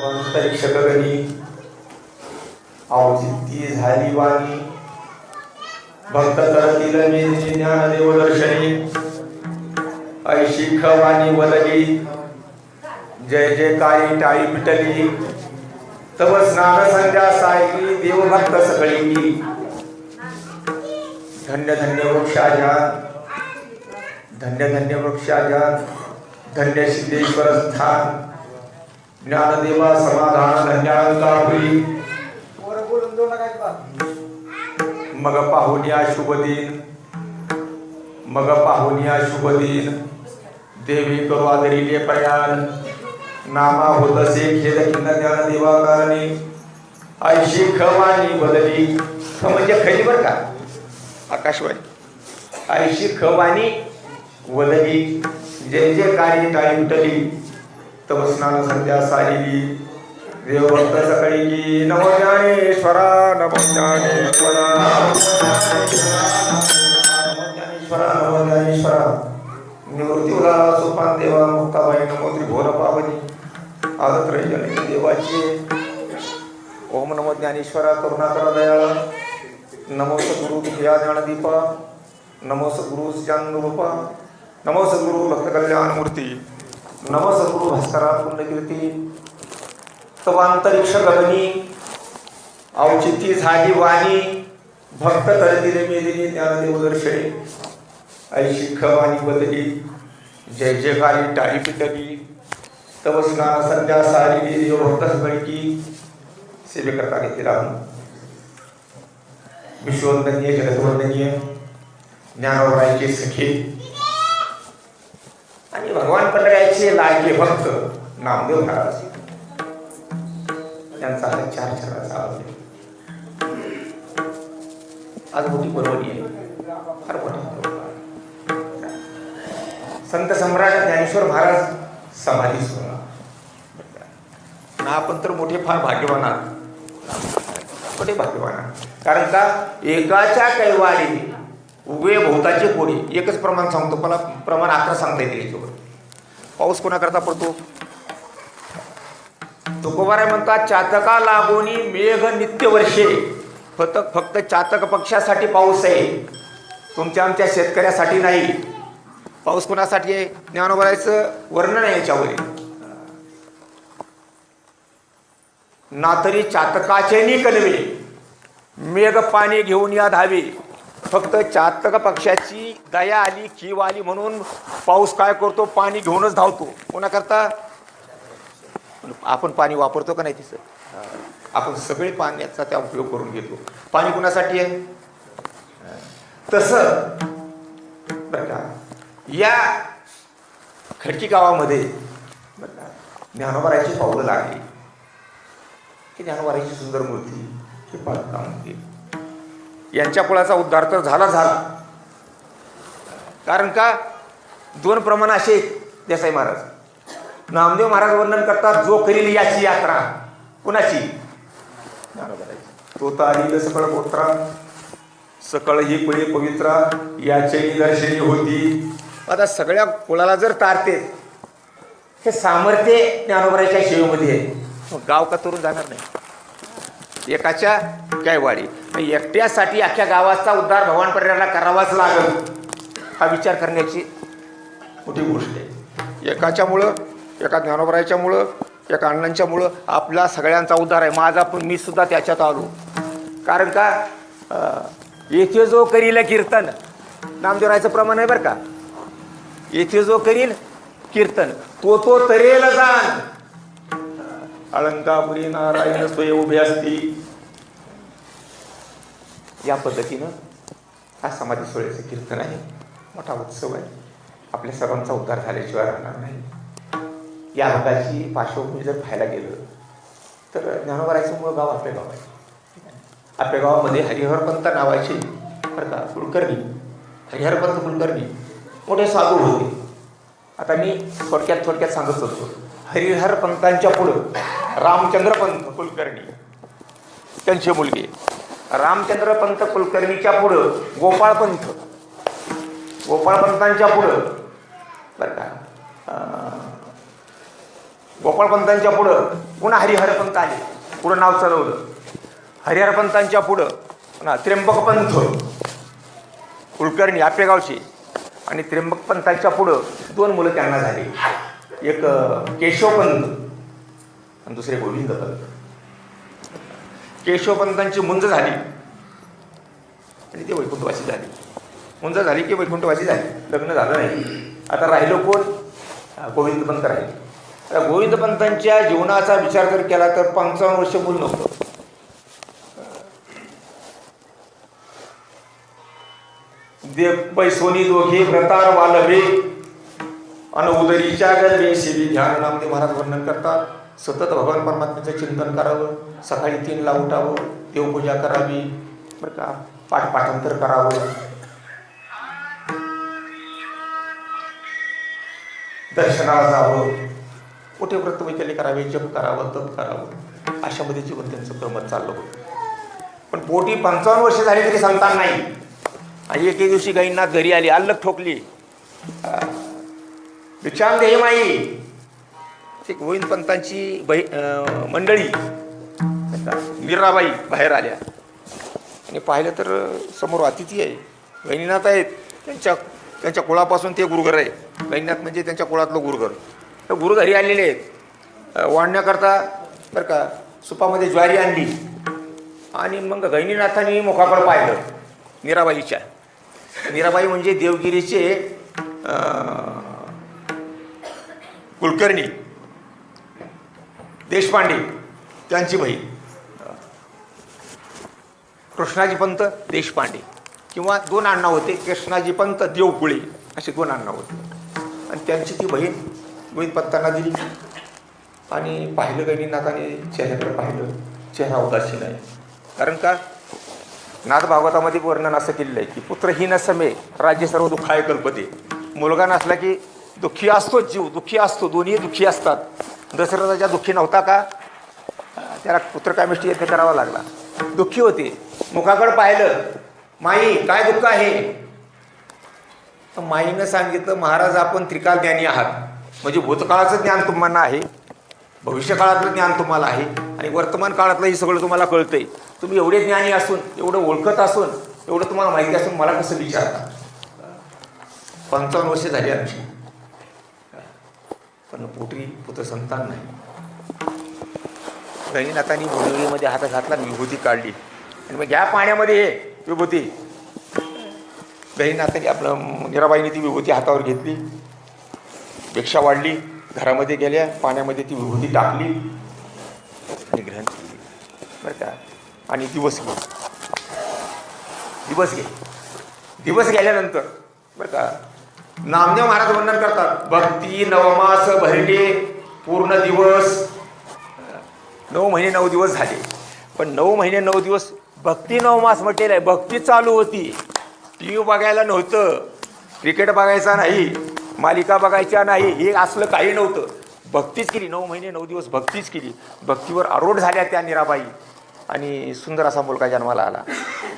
अंतरिक्ष गगनी औचित्य झाली वाणी भक्त तरतील मेदिनी ज्ञानदेव दर्शनी ऐशी खवाणी वदली जय जयकारी टाळी पिटली तव स्नान संध्या सायली देवभक्त सगळी धन्य धन्य वृक्षाजान धन्य धन्य वृक्षाजान धन्य सिद्धेश्वर स्थान ज्ञानदेवा समाधान धन्यांकापुरी मग पाहुनिया शुभ दिन मग पाहुनिया शुभ दिन देवी करू आदरिले प्रयाण नामा होतसे खेद किंवा ज्ञानदेवा कारणी ऐशी खवाणी बदली ख म्हणजे खरी बर का आकाशवाणी ऐशी खवाणी वदली जय जय कार्य टाळी उठली तव स्नान संध्या साहिली देवभक्त सकाळी की नमो ज्ञानेश्वरा नमो ज्ञानेश्वरा नमो ज्ञानेश्वरा निवृत्तीला सोपान देवा मुक्ताबाई नमो त्रिभुवन पावनी आदत रहिजन देवाची ओम नमो ज्ञानेश्वरा करुणाकर दयाळ नमो सद्गुरु विद्या ज्ञानदीपा नमो सद्गुरु ज्ञानरूपा नमो सद्गुरु भक्त कल्याण मूर्ती नमो सद्गुरु भास्करा पुण्यकीर्ती तवांतरिक्ष गगनी औचित्य झाली वाणी भक्त तरतील मेदिनी ज्ञानदेव दर्शनी ऐशी खवाणी बदली जय जयकारी टाळी पिटली तव स्नान संध्या सारी देवभक्त सगळी सेवेकरता घेतली राहून विश्ववंदनीय जगद्वंदनीय ज्ञानोबरायचे सखे आणि भगवान पंढऱ्याचे लाडके भक्त नामदेव महाराज त्यांचा चार चरणाचा आवडले आज मोठी पर्वणी आहे फार मोठी संत सम्राट ज्ञानेश्वर महाराज समाधी सोहळा ना आपण तर मोठे फार भाग्यवान आहात मोठे भाग्यवान आहात कारण का एकाच्या कैवाडीने उभे भोवताचे कोणी एकच प्रमाण सांगतो मला प्रमाण 11 सांगता येते याच्यावर पाऊस कोणाकरता पडतो तुकोबाराय म्हणतात चातका लागोनी मेघ नित्य वर्षे फक्त चातक पक्षासाठी पाऊस आहे तुमच्या आमच्या शेतकऱ्यासाठी नाही पाऊस कोणासाठी आहे ज्ञानोबरायचं वर्णन आहे याच्यावर ना तरी चातकाचे नि कलवे मेघ पाणी घेऊन या धावे फक्त चातक पक्षाची दया आली कीव आली म्हणून पाऊस काय करतो पाणी घेऊनच धावतो कोणाकरता आपण पाणी वापरतो का नाही तिचं आपण सगळे पाण्याचा त्या उपयोग करून घेतो पाणी कुणासाठी आहे तसं बरं का या खडकी गावामध्ये ज्ञानोबरायची पावलं लागली की ज्ञानोबरायची सुंदर मूर्ती ही पाळता म्हणते यांच्या कुळाचा उद्धार तर झाला कारण का 2 प्रमाण असे देसाई महाराज नामदेव महाराज वर्णन करतात जो करील याची यात्रा कुणाची तो तारील सकळ गोत्रा सकळ ही कुळे पवित्रा याची दर्शनी होती आता सगळ्या कुळाला जर तारते हे सामर्थ्य ज्ञानोबरायच्या शेवेमध्ये आहे गाव का तरुण जाणार नाही एकाच्या काय वाडी एकट्यासाठी अख्ख्या गावाचा उद्धार भगवान पर्याला करावाच लागल हा विचार करण्याची मोठी गोष्ट आहे एकाच्यामुळं एका ज्ञानोबरायच्यामुळं एका अण्णांच्यामुळं आपला सगळ्यांचा उद्धार आहे माझा पण मी सुद्धा त्याच्यात आलो कारण का येथे जो करील कीर्तन नामदेवरायचं प्रमाण आहे बरं का येथे जो करील कीर्तन तो तरेल जाण अलंकापुरी नारायण स्वय उभे असती या पद्धतीनं हा समाधी सोहळ्याचं कीर्तन आहे मोठा उत्सव आहे आपल्या सर्वांचा उद्धार झाल्याशिवाय राहणार नाही या भागाची पार्श्वभूमी जर पाहायला गेलं तर ज्ञानोबरायचं मूळ गाव आपल्या गाव आहे आपल्या गावामध्ये हरिहरपंत नावाचे बरं का कुलकर्णी हरिहरपंत कुलकर्णी मोठे साधू होते आता मी थोडक्यात सांगत होतो हरिहरपंतांच्या पुढं रामचंद्रपंत कुलकर्णी त्यांचे मुलगे रामचंद्रपंत कुलकर्णीच्या पुढं गोपाळपंतांच्या पुढं बरं का गोपाळपंतांच्या पुढं पुन्हा हरिहरपंत आले, पुढं नाव चालवलं. हरिहरपंतांच्या पुढं पुन्हा त्र्यंबकपंत कुलकर्णी आपेगावचे, आणि त्र्यंबकपंतांच्या पुढं 2 मुलं त्यांना झाली, एक केशवपंत आणि दुसरे गोविंदपंत. केशवपंतांची मुंज झाली आणि ते वैकुंठवासी झाले. मुंज झाली की वैकुंठवासी झाली, लग्न झालं नाही. आता राहिलं कोण? गोविंदपंत राहिले. आता गोविंदपंतांच्या जीवनाचा विचार जर केला तर 55 वर्ष मूल नव्हतं. पैसोनी दोघे व्रतार वालवे अन उदरीच्या गलवे सेवी ध्यान. नामदेव महाराज वर्णन करतात, सतत भगवान परमात्म्याचं चिंतन करावं, सकाळी 3ला उठावं, देवपूजा करावी, बरं का, पाठपाठांतर करावं, दर्शनाला जावं, कुठे व्रतवैकल्य करावे, जप करावं, तप करावं, अशामध्ये जीवन त्यांचं क्रमत चाललं होतं. पण पोटी 55 वर्ष झाली तरी संतान नाही. आणि एके दिवशी गाईंना घरी आली, अल्लग ठोकली, भिक्षाम दे माई. ते गोविंदपंतांची मंडळी मीराबाई बाहेर आल्या आणि पाहिलं तर समोर अतिथी आहे, गैनीनाथ आहेत. त्यांच्या कुळापासून ते गुरुघर आहे. गैनीनाथ म्हणजे त्यांच्या कुळातलं गुरुघर. तर गुरु घरी आलेले आहेत वाढण्याकरता, बरं का. सुपामध्ये ज्वारी आणली आणि मग गैनीनाथांनी मुखाकडं पाहिलं मीराबाईच्या. मीराबाई म्हणजे देवगिरीचे कुलकर्णी देशपांडे त्यांची बहीण, कृष्णाजी पंत देशपांडे, किंवा 2 आडनाव होते, कृष्णाजी पंत देवकुळे, असे 2 आडनाव होते. आणि त्यांची ती बहीण गोविंदपंतांना दिली. आणि पाहिलं गैनीनाथाने, चेहऱ्याकडे पाहिलं, चेहरा उदासीन आहे. कारण का, नाथ भागवतामध्ये वर्णन असं केलेलं आहे की पुत्रहीन समे राज्य सर्व दुःखाय कल्पते. मुलगा नसला की दुःखी असतो, जीव दुःखी असतो, दोन्ही दुःखी असतात. दशरथाच्या दुःखी नव्हता का, त्याला पुत्रकामेष्टी यज्ञ करावा लागला, दुःखी होते. मुखाकडे पाहिलं, माई काय दुःख आहे? तर माईनं सांगितलं, महाराज आपण त्रिकाल ज्ञानी आहात. म्हणजे भूतकाळाचं ज्ञान तुम्हाला आहे, भविष्यकाळातलं ज्ञान तुम्हाला आहे, आणि वर्तमान काळातलंही सगळं तुम्हाला कळतंय. तुम्ही एवढे ज्ञानी असून, एवढं ओळखत असून, एवढं तुम्हाला माहिती असून मला कसं विचारता? 55 वर्ष झाली आमची, पण पोटी पुत्र संतान नाही. गैनीनाथांनी मुलगीमध्ये हात घातला, विभूती काढली आणि मग या पाण्यामध्ये हे विभूती. गैनीनाथांनी आपलं मीराबाईने ती विभूती हातावर घेतली, भिक्षा वाढली, घरामध्ये गेल्या, पाण्यामध्ये ती विभूती टाकली आणि ग्रहण केली, बरं का. आणि दिवस गेल्यानंतर, बरं का, नामदेव महाराज वर्णन करतात, भक्ती नवमास भरले पूर्ण दिवस. 9 महिने 9 दिवस झाले, पण 9 महिने 9 दिवस भक्ती नवमास म्हटलेलं आहे. भक्ती चालू होती, TV बघायला नव्हतं, क्रिकेट बघायचा नाही, मालिका बघायच्या नाही, हे असलं काही नव्हतं. भक्तीच केली, 9 महिने 9 दिवस भक्तीच केली. भक्तीवर आरूढ झाल्या त्या मीराबाई आणि सुंदर असा मुलगा जन्माला आला.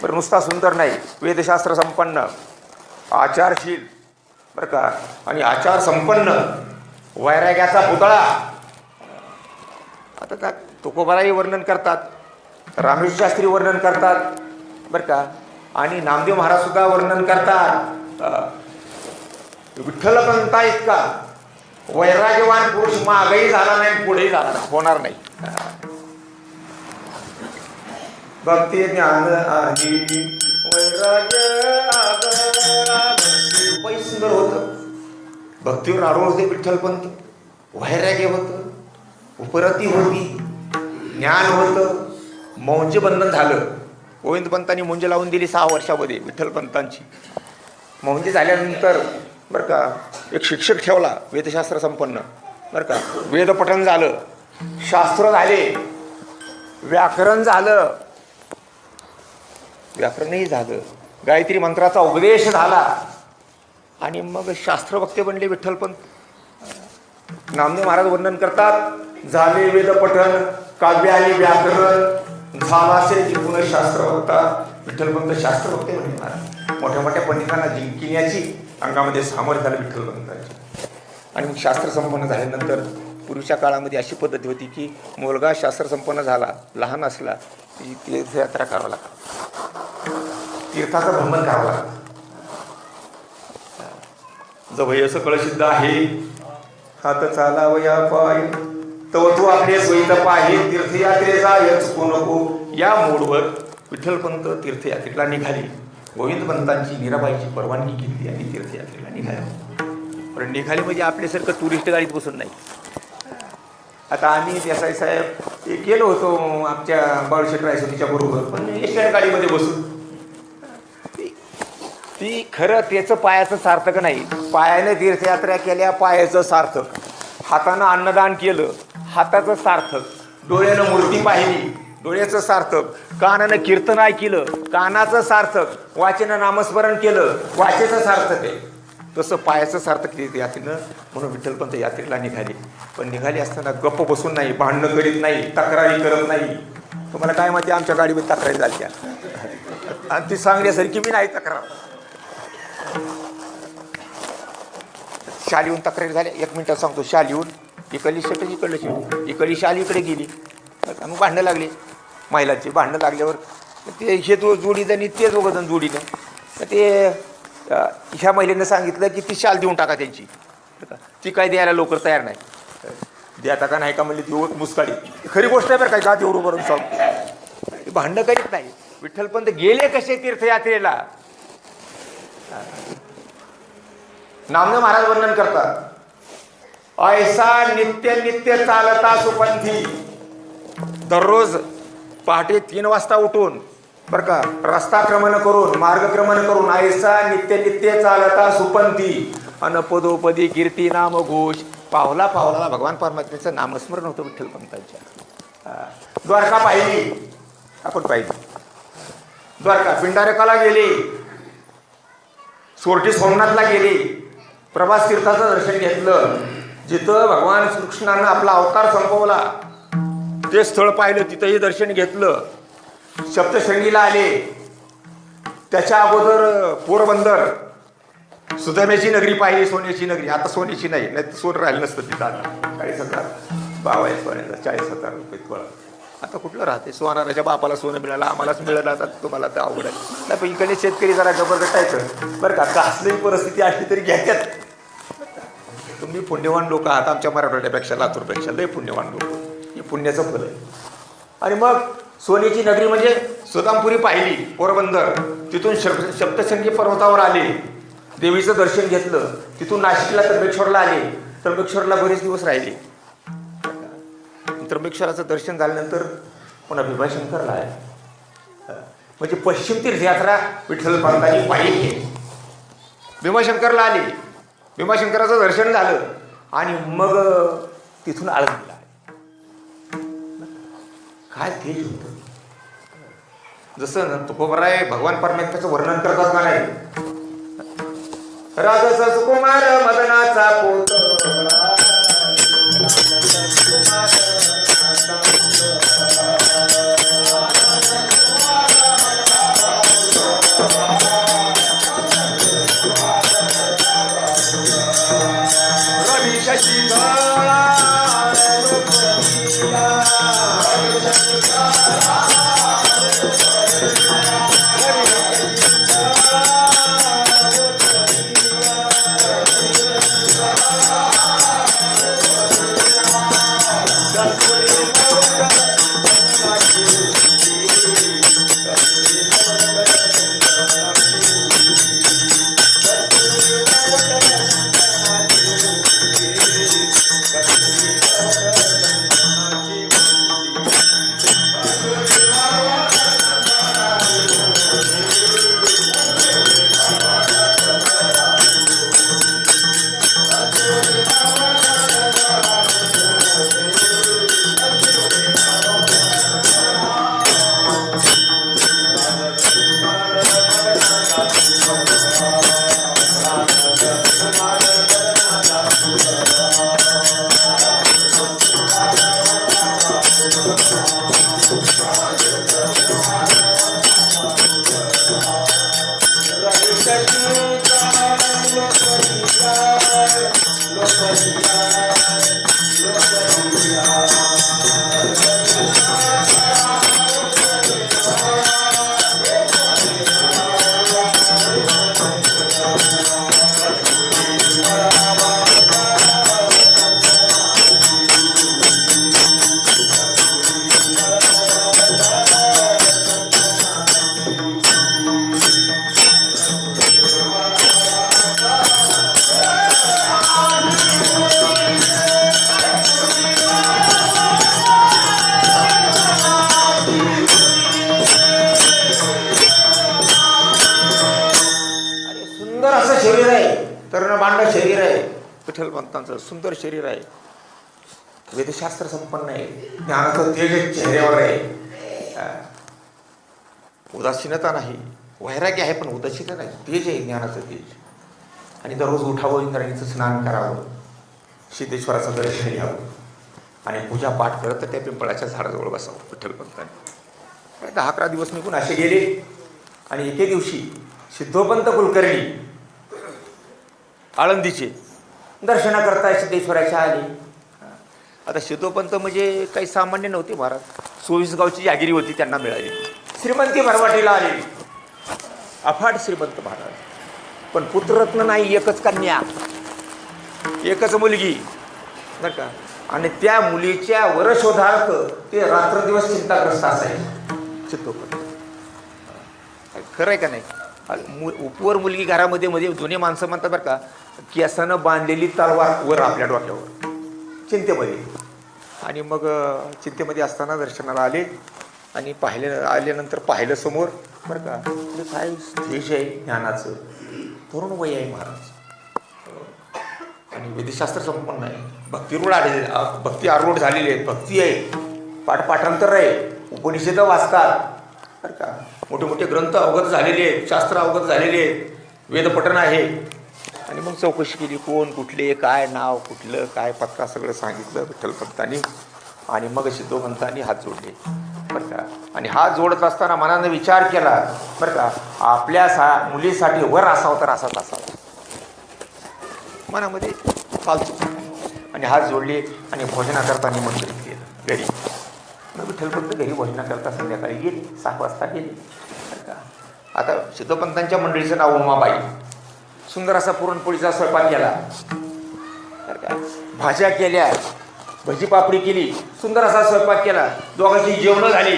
बरं, नुसता सुंदर नाही, वेदशास्त्र संपन्न, आचारशील, बरं का, आणि आचार संपन्न, वैराग्याचा पुतळा. आता त्या तुकोबाराही वर्णन करतात, रामेश्वर शास्त्री वर्णन करतात, बरं का, आणि नामदेव महाराज सुद्धा वर्णन करतात. विठ्ठलपंता इतका वैराग्यवान पुरुष मागही झाला नाही, पुढेही झाला होणार नाही. भक्ती ज्ञान आधी वैराग्य रुपये सुंदर होतं. भक्तीवर आरोह होते विठ्ठलपंत, वैराग्य होतं, उपरती होती, ज्ञान होतं, मौंज बंधन झालं. गोविंदपंतांनी मुंज लावून दिली 6 वर्षामध्ये विठ्ठलपंतांची. मौंज झाल्यानंतर, बरं का, एक शिक्षक ठेवला वेदशास्त्र संपन्न, बरं का. वेदपठण झालं, शास्त्र झाले, व्याकरण झालं, व्याकरणही झालं, गायत्री मंत्राचा उपदेश झाला, आणि मग शास्त्रवक्ते बनले विठ्ठलपंत. नामदेव महाराज वर्णन करतात, झाले वेदपठण, काव्य आणि व्याकरण, झालासे जिंकून शास्त्रवक्ता. विठ्ठलपंत शास्त्रवक्ते बनले महाराज. मोठ्या मोठ्या पंडितांना जिंकण्याची अंगामध्ये सामर्थ्य झालं विठ्ठलपंतांची. आणि मग शास्त्र संपन्न झाल्यानंतर पूर्वीच्या काळामध्ये अशी पद्धती होती की मुलगा शास्त्रसंपन्न झाला, लहान असला की तीर्थयात्रा करावं लागतं, तीर्थाचं भ्रमण करावं लागतं. जवळ सकळ सिद्ध आहे हात चालावया पाय तव तू आपले सोयीत पाहे तीर्थयात्रेचा चुकू नको. या मोडवर विठ्ठलपंत तीर्थयात्रेला निघाले. गोविंदपंतांची मीराबाईची परवानगी घेतली आणि तीर्थयात्रेला निघाले. पण निघाले म्हणजे आपल्यासारखं टुरिस्ट गाडीत बसून नाही. आता आम्ही देसाई साहेब गेलो होतो आमच्या बाळशेठ रायसोनीच्या बरोबर, पण एसटी गाडीमध्ये बसून ती खरं त्याचं पायाचं सार्थक नाही. पायाने तीर्थयात्रा केल्या पायाचं सार्थक, हातानं अन्नदान केलं हाताचं सार्थक, डोळ्यानं मूर्ती पाहिली डोळ्याचं सार्थक, कानानं कीर्तन ऐकलं कानाचं सार्थक, वाचेनं नामस्मरण केलं वाचेचं सार्थक आहे. तसं पायाचं सार्थक यात्रेनं. म्हणून विठ्ठलपंत यात्रेला निघाले. पण निघाले असताना गप्प बसून नाही, भांडणं करीत नाही, तक्रारी करत नाही. तुम्हाला काय माहिती आमच्या गाडीमध्ये तक्रारी झाल्या आणि ती सांगण्यासारखी मी नाही तक्रार. शालीहून तक्रारी झाल्या. 1 मिनिटात सांगतो. शालीहून इकडली शेट इकडलं शेट, इकडली शाली इकडे गेली. मग भांडणं लागली महिलांची. भांडणं लागल्यावर ते हे जोडीजणी ते दोघंजण जोडीनं ते ह्या महिलेनं सांगितलं की ती शाल देऊन टाका त्यांची. ती काय द्यायला लवकर तयार नाही. द्या का नाही का म्हणली ती मुस्काडी. खरी गोष्ट आहे बरं काय, का तेवढं करून सांगतो. भांडणं करीत नाही. विठ्ठलपंत गेले कसे तीर्थयात्रेला. नामदेव महाराज वर्णन करतात, ऐसा नित्य नित्य चालता सुपंथी. दररोज पहाटे 3 वाजता उठून बरं का रस्ताक्रमण करून मार्गक्रमण करून ऐसा नित्य नित्य चालता सुपंथी अन पदोपदी कीर्ती नाम घोष. पावला पावलाला भगवान परमात्म्याचं नामस्मरण होतं विठ्ठलपंतांच्या. द्वारका पाहिली आपण पाहिली. द्वारका पिंडारकाला गेले, सोरठी सोमनाथला गेले, प्रभास तीर्थाचं दर्शन घेतलं. जिथं भगवान श्रीकृष्णानं आपला अवतार संपवला ते स्थळ पाहिलं, तिथंही दर्शन घेतलं. सप्तशृंगीला आले. त्याच्या अगोदर पोरबंदर सुधर्मेची नगरी पाहिली, सोन्याची नगरी. आता सोन्याची नाही, नाही सोनं राहिलं नसतं तिथं. आता 40,000 भाव आहे सोन्याचा, 40,000 रुपये थोडा. आता कुठलं राहते. सोनाराच्या बापाला सोनं मिळालं, आम्हालाच मिळालं. आता तुम्हाला तर अवघड आहे. नाही पण इकडे शेतकरी जरा जबरदस्तायचं बरं का. कसलीही परिस्थिती असली तरी घ्यायच्यात. तुम्ही पुण्यवान लोक आहात. आमच्या मराठवाड्यापेक्षा लातूरपेक्षा लय पुण्यवान लोक. हे पुण्याचं फल आहे. आणि मग सोन्याची नगरी म्हणजे सुदामपुरी पाहिली, पोरबंदर. तिथून सप्तशृंगी पर्वतावर आले, देवीचं दर्शन घेतलं. तिथून नाशिकला त्र्यंबकेश्वरला आले. त्र्यंबकेश्वरला बरेच दिवस राहिले. त्र्यंबकेश्वराचं दर्शन झाल्यानंतर पुन्हा भीमाशंकरला आहे. म्हणजे पश्चिम तीर्थयात्रा विठ्ठलपंतांनी पाहिली. भीमाशंकरला आले, भीमाशंकराचं दर्शन झालं आणि मग तिथून आळंदीला. काय तेज होतं. जसं ना तुकोबराय भगवान परमेश्वराचं वर्णन करतात का नाही. राजस सुकुमार मदनाचा पोत रवी शशी लोक आहे विठ्ठलपंतांचं, सुंदर शरीर आहे, वेदशास्त्र संपन्न आहे, ज्ञानाचं तेज चेहऱ्यावर आहे, उदासीनता नाही, वैराग्य आहे पण उदासीनता नाही, तेज आहे ज्ञानाचं तेज. आणि दररोज उठावं, इंद्राणीचं स्नान करावं, सिद्धेश्वराचं दर्शन घ्यावं आणि पूजा पाठ करत त्या पिंपळाच्या झाडाजवळ बसावं विठ्ठलपंतांनी. 10-11 दिवस निघून असे गेले आणि एके दिवशी सिद्धोपंत कुलकर्णी आळंदीचे दर्शनाकरता सिद्धेश्वराच्या आले. आता सिद्धोपंत म्हणजे काही सामान्य नव्हते महाराज, 24 गावची जागिरी होती त्यांना मिळाली, श्रीमंती भरवाटीला आले, अफाट श्रीमंत महाराज. पण पुत्ररत्न नाही, एकच कन्या, एकच मुलगी बरं का. आणि त्या मुलीच्या वरशोधार्थ ते रात्रदिवस चिंताग्रस्त असायचे सिद्धोपंत. खरं आहे का नाही? उपवर मुलगी घरामध्ये मध्ये जुने माणसं म्हणतात बरं का, केसानं बांधलेली तलवार वर आपल्या डोक्यावर, चिंतेमध्ये. आणि मग चिंतेमध्ये असताना दर्शनाला आले आणि आल्यानंतर पाहिलं समोर बरं का, काय तेज आहे ज्ञानाचं, तरुण वय आहे महाराज आणि वेदशास्त्र संपन्न आहे, भक्तिरूढ आलेले, भक्ती आरूढ झालेली आहे, भक्ती आहे, पाठांतर आहे, उपनिषद वाचतात बरं का, मोठे मोठे ग्रंथ अवगत झालेले आहेत, शास्त्र अवगत झालेले आहेत, वेदपठण आहे. आणि मग चौकशी केली, कोण कुठले, काय नाव, कुठलं काय पत्ता, सगळं सांगितलं विठ्ठलपंतांनी. आणि मग सिद्धोपंतांनी हात जोडले बरं का. आणि हात जोडत असताना मनानं विचार केला बरं का, आपल्या मुलीसाठी वर असावं तर असाच असावा, मनामध्ये फालतू. आणि हात जोडले आणि भोजनाकरता निमंत्रित केलं घरी. मग विठ्ठलपंत घरी भोजनाकरता संध्याकाळी गेले, 6 वाजता गेले बरं का. आता सिद्धोपंतांच्या मंडळीचं नाव उमाबाई. सुंदर असा पुरणपोळीचा स्वयंपाक केला बरं का, भाज्या केल्या, भजी पापडी केली, सुंदर असा स्वयंपाक केला, दोघांची जेवणं झाली,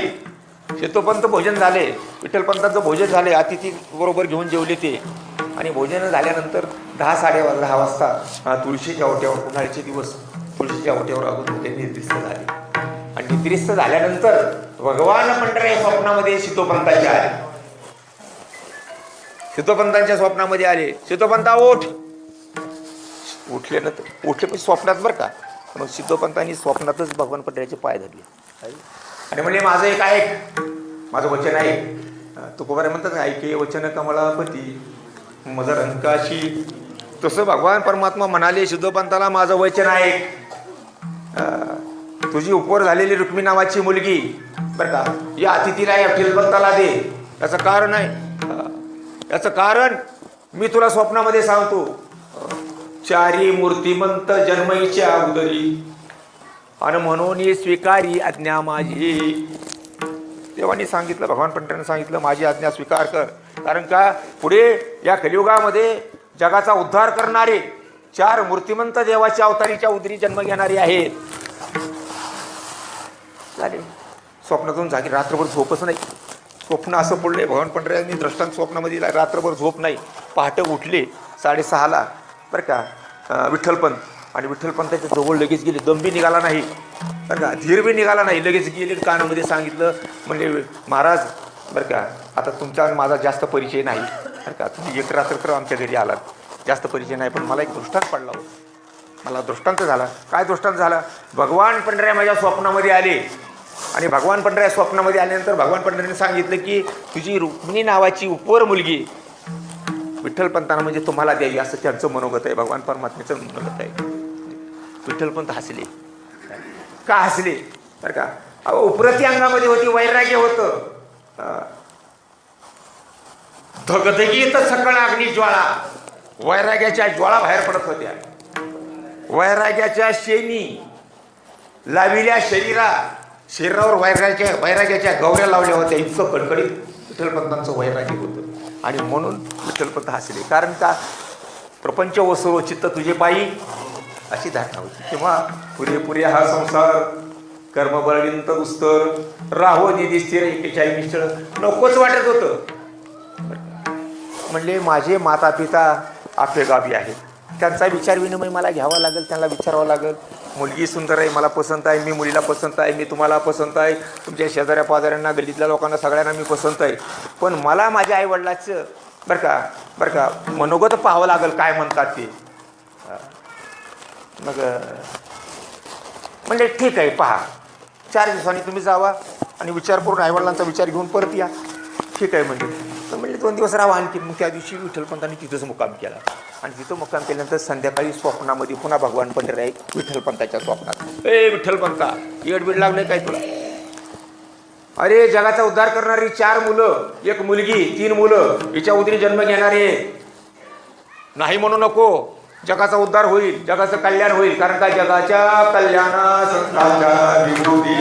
सिद्धोपंत भोजन झाले, विठ्ठलपंतांचं भोजन झाले, अतिथी बरोबर घेऊन जेवले ते. आणि भोजन झाल्यानंतर 10-10:30 वाजता तुळशीच्या ओट्यावर, उन्हाळ्याचे दिवस तुळशीच्या ओट्यावर अगोदर ते निर्दिष्ट झाले. आणि निर्दिष्ट झाल्यानंतर भगवान पंढरे स्वप्नामध्ये सिद्धोपंतांचे आले, सिद्धोपंतांच्या स्वप्नामध्ये आले. सिद्धोपंता उठ. उठले पण स्वप्नात बरं का. मग सिद्धोपंतांनी स्वप्नातच भगवान पंढऱ्याचे पाय धरले आणि म्हणले, माझं एक ऐक, माझं वचन ऐक. तुकोबारे म्हणतात, ऐके वचन कमलापती मज रंकाशी. तसं भगवान परमात्मा म्हणाले सिद्धोपंताला, माझं वचन ऐक, तुझी उपवर झालेली रुक्मी नावाची मुलगी बरं का, या अतिथीला या विठ्ठलपंताला दे. याचं कारण आहे, याचं कारण मी तुला स्वप्नामध्ये सांगतो. 4 मूर्तिमंत जन्मईच्या उदरी आणि म्हणून स्वीकारी आज्ञा माझी. देवानी सांगितलं, भगवान पंढऱ्याने सांगितलं, माझी आज्ञा स्वीकार कर. कारण का, पुढे या कलियुगामध्ये जगाचा उद्धार करणारे 4 मूर्तिमंत देवाच्या अवतारीच्या उदरी जन्म घेणारे आहेत. झाले. स्वप्नातून जागी, रात्रभर झोपच नाही. स्वप्न असं पडले, भगवान पंढऱ्यांनी दृष्टांत स्वप्नामध्ये रात्रभर झोप नाही. पहाटे उठले 6:30 बरं का विठ्ठलपंत. आणि विठ्ठलपंताच्या जवळ लगेच गेले, दम बी निघाला नाही बरं का, धीर बी निघाला नाही. लगेच गेले, कानामध्ये सांगितलं, म्हणजे महाराज बरं का, आता तुमचा माझा जास्त परिचय नाही बरं का, तुम्ही एक रात्र आमच्या घरी आलात, जास्त परिचय नाही, पण मला एक दृष्टांत पडला हो. मला दृष्टांत झाला. काय दृष्टांत झाला? भगवान पंढऱ्या माझ्या स्वप्नामध्ये आले आणि भगवान पंढऱ्या स्वप्नामध्ये आल्यानंतर भगवान पंढऱ्याने सांगितलं की तुझी रुक्मिणी नावाची उपवर मुलगी विठ्ठलपंतांना म्हणजे तुम्हाला द्यावी, असं त्यांचं मनोगत आहे, भगवान परमात्म्याचं मनोगत आहे. विठ्ठलपंत हसले. का हसले बरं का? अहो, उपरती अंगामध्ये होती, वैराग्य होतं. धगधगीत सकळ अग्नी ज्वाळा, वैराग्याच्या ज्वाळा बाहेर पडत होत्या. वैराग्याच्या शेणी लाविल्या शरीरावर वैराग्याच्या गौऱ्या लावल्या होत्या. इतकं कडकडीत विठ्ठलपंतांचं वैराग्य होतं. आणि म्हणून विठ्ठलपंत हसले. कारण का, प्रपंच वसो चित्त तुझे पायी, अशी धारणा होती. तेव्हा पुरे हा संसार कर्मबळविंत दुस्तर राहो निधी स्थिर एकेच्या निश्चळ नकोच वाटत होतं. म्हणले माझे माता पिता आपेगावी आहेत, त्यांचा विचार विनिमय मला घ्यावा लागेल, त्यांना विचारावं लागेल. मुलगी सुंदर आहे, मला पसंत आहे, मी मुलीला पसंत आहे, मी तुम्हाला पसंत आहे, तुमच्या शेजाऱ्या पाजाऱ्यांना गल्लीतल्या लोकांना सगळ्यांना मी पसंत आहे. पण मला माझ्या आईवडिलाचं बरं का मनोगत पाहावं लागेल, काय म्हणतात ते. मग म्हणजे ठीक आहे, पहा 4 दिवसांनी तुम्ही जावा आणि विचार करून आईवडिलांचा विचार घेऊन परत या. ठीक आहे म्हणजे 2 दिवस राहा आणखी. मग त्या दिवशी विठ्ठलपंतांनी तिथंच मुक्काम केला आणि तिथं मुक्काम केल्यानंतर संध्याकाळी स्वप्नामध्ये पुन्हा भगवान पंढरीराय विठ्ठलपंताच्या स्वप्नात, ए विठ्ठलपंता, येडबीड लागले काय तुला? अरे जगाचा उद्धार करणारी 4 मुलं, 1 मुलगी, 3 मुलं, हिच्या उदरी जन्म घेणारे, नाही म्हणू नको. जगाचा उद्धार होईल, जगाचं कल्याण होईल. कारण का जगाच्या कल्याणाच्या विभूती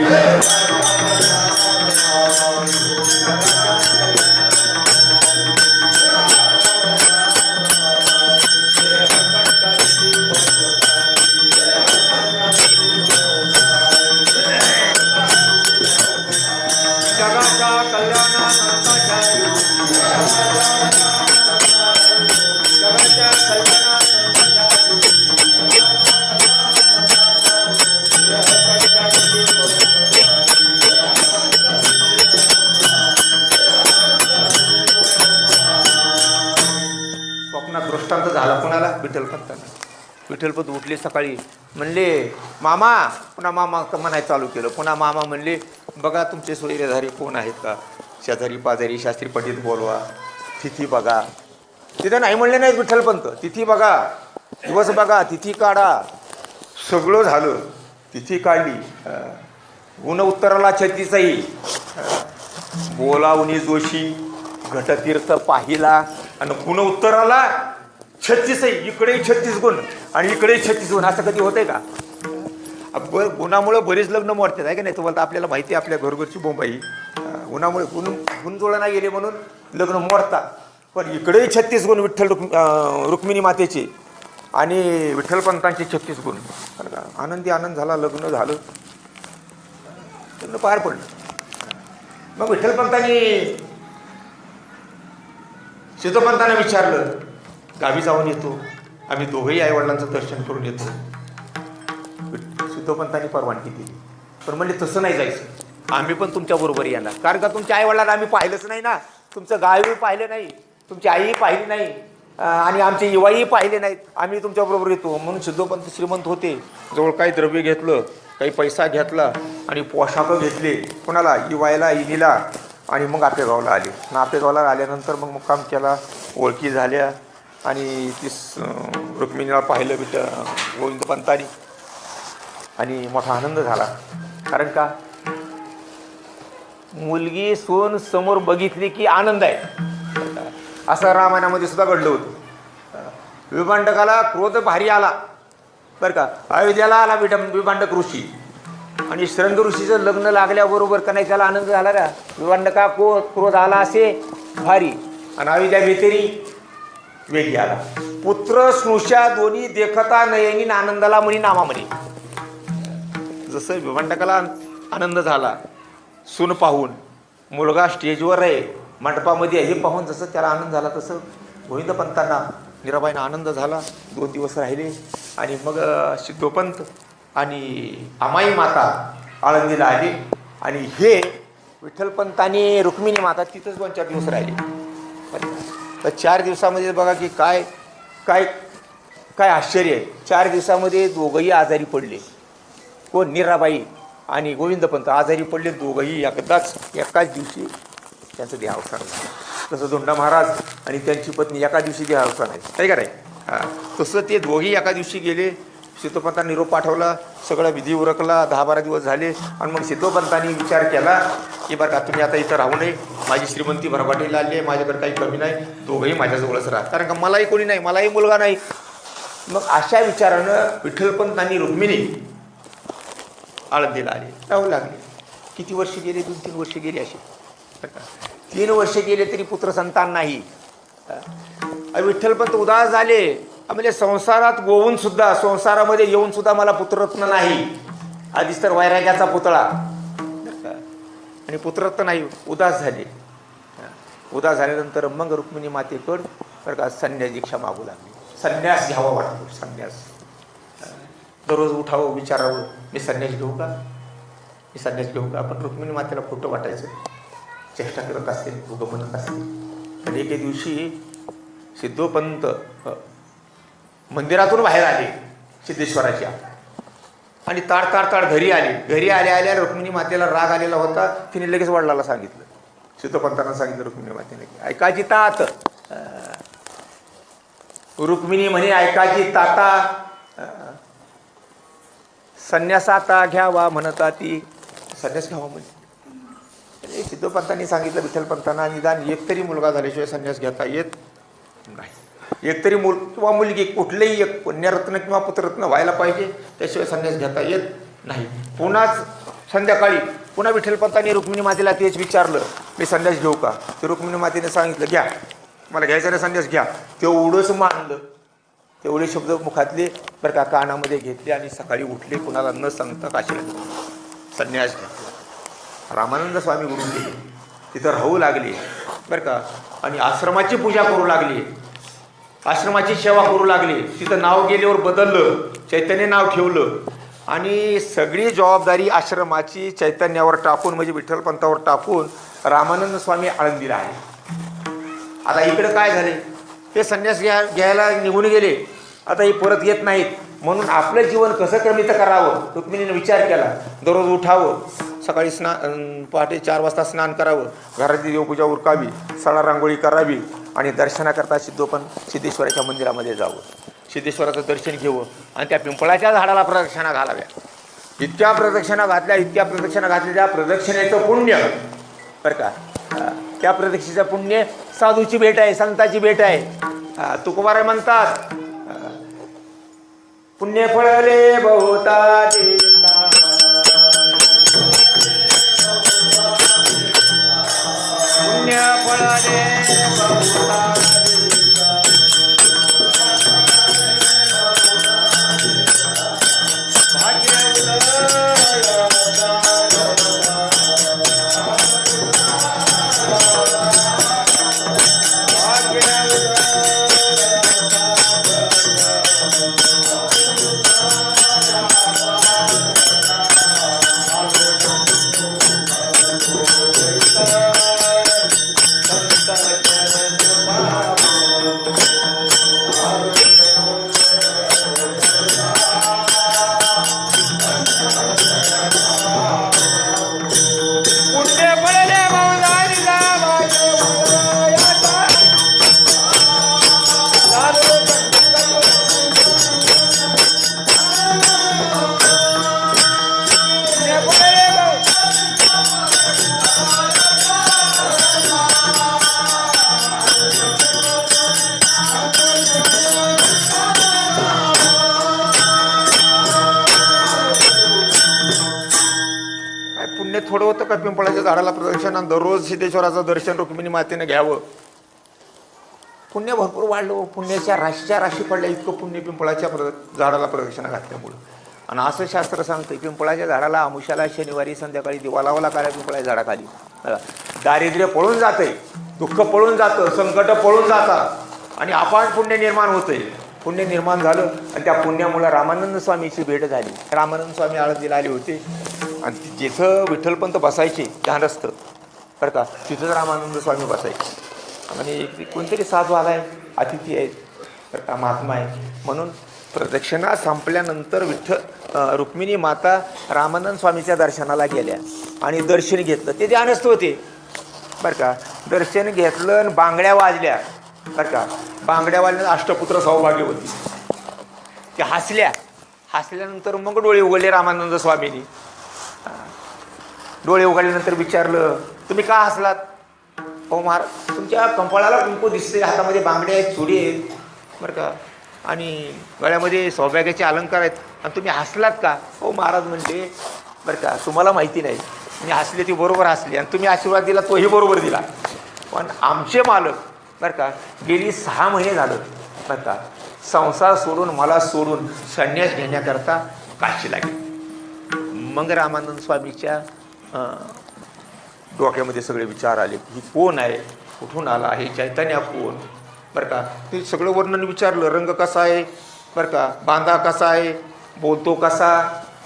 दृष्टांत झाला कोणाला? विठ्ठलपंतांना. विठ्ठलपंत उठले सकाळी, म्हणले मामा. पुन्हा मामा म्हणायला चालू केलं. पुन्हा मामा म्हणले बघा तुमचे सोयरेधारी कोण आहेत का, शेजारी पाजारी शास्त्री पंडित बोलवा, तिथी बघा. तिथं नाही म्हणले नाहीत विठ्ठलपंत, तिथी बघा, दिवस बघा, तिथी काढा. सगळं झालं, तिथी काढली. ऊन उत्तराला 36 बोलावणी जोशी घटतीर्थ पाहिला. आणि ऊन उत्तराला 36, इकडे 36 गुण आणि इकडे 36 गुण. असं कधी होतंय का? गुणामुळं बरेच लग्न मोडतात आहे का नाही? तुम्हाला आपल्याला माहिती आहे, आपल्या घरोघरची बोंबाई. उन्हामुळे गुण जुळला नाही गेले म्हणून लग्न मोडतात. पण इकडे 36 गुण विठ्ठल रुक्मिणी मातेचे आणि विठ्ठलपंतांचे 36 गुण. आनंदी आनंद झाला, लग्न झालं, लग्न पार पडलं. मग विठ्ठलपंतांनी सिद्धोपंतांना विचारलं, गावी जाऊन येतो, आम्ही दोघंही आईवडिलांचं दर्शन करून येतो. सिद्धोपंतांनी परवानगी दिली. पण म्हणजे तसं नाही जायचं, आम्ही पण तुमच्याबरोबर येणार. कारण का तुमच्या आईवडिलांना आम्ही पाहिलंच नाही ना, तुमचं गावही पाहिलं नाही, तुमची आईही पाहिली नाही आणि आमचे युवाही पाहिले नाहीत. आम्ही तुमच्याबरोबर येतो. म्हणून सिद्धोपंत श्रीमंत होते. जवळ काही द्रव्य घेतलं, काही पैसा घेतला आणि पोशाख घेतले. कोणाला? युवायला, इनीला. आणि मग आपेगावला आले. आपेगावला आल्यानंतर मग मुक्काम केला, ओळखी झाल्या आणि ती रुक्मिणीला पाहिलं गोविंदपंतांनी आणि मोठा आनंद झाला. कारण का? मुलगी सून समोर बघितली की आनंद आहे. असं रामायणामध्ये सुद्धा घडलं होतं. विभांडकाला क्रोध भारी आला बरं का. अयोध्याला आला विभांडक ऋषी आणि श्रंग ऋषीचं लग्न लागल्याबरोबर का नाही त्याला आनंद झाला रा. विभांडका क्रोध आला असे भारी आणि अयोध्या भेटेरी वेगी आला. पुत्र स्नुषा दोन्ही देखता नयनी आनंदाला म्हणी नामा म्हणे. जसं विभांडकाला आनंद झाला सून पाहून, मुलगा स्टेजवर आहे मंडपामध्ये हे पाहून जसं त्याला आनंद झाला, तसं गोविंदपंतांना मीराबाईंना आनंद झाला. 2 दिवस राहिले आणि मग सिद्धोपंत आणि अमाई माता आळंदीला आली आणि हे विठ्ठलपंतांनी रुक्मिणी माता तिथंच 2-4 दिवस राहिले. तर 4 दिवसामध्ये बघा की काय काय काय आश्चर्य आहे. 4 दिवसामध्ये दोघंही आजारी पडले. कोण? मीराबाई आणि गोविंदपंत आजारी पडले. दोघंही एकाच दिवशी त्यांचं देहावसान झालं. तसं धोंडा महाराज आणि त्यांची पत्नी एका दिवशी देहावसान आहे, काय कराय. तसं ते दोघेही एका दिवशी गेले. सिद्धोपंतांनी निरोप पाठवला, सगळा विधी उरकला. 10-12 दिवस झाले आणि मग सिद्धोपंतांनी विचार केला की बरं का तुम्ही आता इथं राहू नये, माझी श्रीमंती भरभाटीला आली आहे, माझ्याकडे काही कमी नाही, दोघंही माझ्याजवळच राहा. कारण का मलाही कोणी नाही, मलाही मुलगा नाही. मग अशा विचारानं विठ्ठलपंत आणि रुक्मिणी आळंदीला आले, राहू लागले. किती वर्ष गेले? 2-3 वर्ष गेली अशी. 3 वर्ष गेले तरी पुत्र संतान नाही. विठ्ठलपंत उदास झाले. म्हणजे संसारात गोवून सुद्धा, संसारामध्ये येऊन सुद्धा मला पुत्ररत्न नाही. आधीच तर वैराग्याचा पुतळा आणि पुत्ररत्न नाही. उदास झाले. उदास झाल्यानंतर मग रुक्मिणी मातेकड बरं का संन्यास दीक्षा मागू लागली. संन्यास घ्यावा वाटतो. संन्यास दररोज उठावं, विचारावं मी संन्यास घेऊ का, मी संन्यास घेऊ का. पण रुक्मिणी मातेला खोटं वाटायचं, चेष्टा करत असते, उगं म्हणत असते. आणि एके दिवशी सिद्धोपंत मंदिरातून बाहेर आले सिद्धेश्वराच्या आणि ताड ताड ताड घरी आले. घरी आल्या रुक्मिणी मातेला राग आलेला होता. तिने लगेच वडिलाला सांगितलं, सिद्धोपंतांना सांगितलं रुक्मिणी मातेने की ऐकायची तात. रुक्मिणी म्हणे ऐकायची ताता, संन्यासाता घ्यावा म्हणता ती. संन्यास घ्यावा म्हणजे सिद्धोपंतांनी सांगितलं विठ्ठलपंतांना, निदान एक तरी मुलगा झाल्याशिवाय संन्यास घेता येत नाही. एक तरी किंवा मुलगी कुठलेही एक पुण्यरत्न किंवा पुत्ररत्न व्हायला पाहिजे, त्याशिवाय संन्यास घेता येत नाही. पुन्हाच संध्याकाळी पुन्हा विठ्ठलपंतांनी रुक्मिणी मातेला तेच विचारलं, मी संन्यास घेऊ का? ते रुक्मिणी मातेने सांगितलं घ्या, मला घ्यायचा नाही संन्यास घ्या. तेवढंच मानलं. तेवढे शब्द मुखातले बरं का कानामध्ये घेतले आणि सकाळी उठले, कुणाला न सांगता काशीला संन्यास घेतला. रामानंद स्वामी गुरु गेले, तिथं राहू लागले बरं का, आणि आश्रमाची पूजा करू लागली, आश्रमाची सेवा करू लागली. तिथं नाव गेल्यावर बदललं, चैतन्य नाव ठेवलं आणि सगळी जबाबदारी आश्रमाची चैतन्यावर टाकून म्हणजे विठ्ठलपंतावर टाकून रामानंद स्वामी आळंदीला आले. आता इकडं काय झाले, ते संन्यास घ्यायला निघून गेले. आता हे परत येत नाहीत, म्हणून आपलं जीवन कसं क्रमित करावं रुक्मिणीने विचार केला. दररोज उठावं, सकाळी पहाटे 4 वाजता स्नान करावं, घराची देवपूजा उरकावी, सडा रांगोळी करावी आणि दर्शनाकरता सिद्धेश्वराच्या मंदिरामध्ये जावं, सिद्धेश्वराचं दर्शन घ्यावं आणि त्या पिंपळाच्या झाडाला प्रदक्षिणा घालाव्या. इतक्या प्रदक्षिणा घातल्या, त्या प्रदक्षिणेचं पुण्य बरं का, त्या प्रदक्षिणेचं पुण्य साधूची भेट आहे, संताची भेट आहे. तुकोबाराय म्हणतात, पुण्य फळले बहुता देसा, पुण्य फळले बहुता थोडं होतं का पिंपळाच्या झाडाला प्रदक्षिणा, दररोज सिद्धेश्वराचं दर्शन रुक्मिणी मातेने घ्यावं. पुण्य भरपूर वाढलं, पुण्याच्या राशी पडल्या, इतकं पुण्य पिंपळाच्या झाडाला प्रदक्षिणा घातल्यामुळं. आणि असं शास्त्र सांगतं, पिंपळाच्या झाडाला आमुष्याला शनिवारी संध्याकाळी दिवा लावायला काय पिंपळाच्या झाडाखाली. दारिद्र्य पळून जातंय, दुःख पळून जातं, संकट पळून जातात आणि अपार पुण्य निर्माण होतंय. पुण्य निर्माण झालं आणि त्या पुण्यामुळं रामानंद स्वामीची भेट झाली. रामानंद स्वामी आळंदीला आले होते आणि जिथं विठ्ठलपंत बसायचे ध्यानस्थ बरं का, तिथंच रामानंद स्वामी बसायचे. आणि कोणतरी साधू आलाय, अतिथी आहेत बरं का, महात्मा आहे म्हणून प्रदक्षिणा संपल्यानंतर रुक्मिणी माता रामानंद स्वामीच्या दर्शनाला गेल्या आणि दर्शन घेतलं. ते ध्यानस्थ होते बरं का. दर्शन घेतलं आणि बांगड्या वाजल्या बरं का. बांगड्या वाजल्या, अष्टपुत्र सौभाग्य होती. ते हसल्यानंतर मग डोळे उघडले रामानंद स्वामींनी. डोळे उघडल्यानंतर विचारलं, तुम्ही का हसलात? हो महाराज, तुमच्या कंपाळाला कुंकू दिसते, हातामध्ये बांगड्या आहेत, चुडी आहेत बरं का, आणि गळ्यामध्ये सौभाग्याचे अलंकार आहेत, आणि तुम्ही हसलात का? हो महाराज म्हणते बरं का, तुम्हाला माहिती नाही, मी हसले, ती बरोबर हसली, आणि तुम्ही आशीर्वाद दिला तोही बरोबर दिला. पण आमचे मालक बरं का गेली 6 महिने झालं बरं का, संसार सोडून मला सोडून संन्यास घेण्याकरता काशीला गेले. मग रामानंद स्वामीच्या डोक्यामध्ये सगळे विचार आले, ही कोण आहे, कुठून आला आहे, चैतन्य कोण बरं का. ते सगळं वर्णन विचारलं, रंग कसा आहे बरं का, बांधा कसा आहे, बोलतो कसा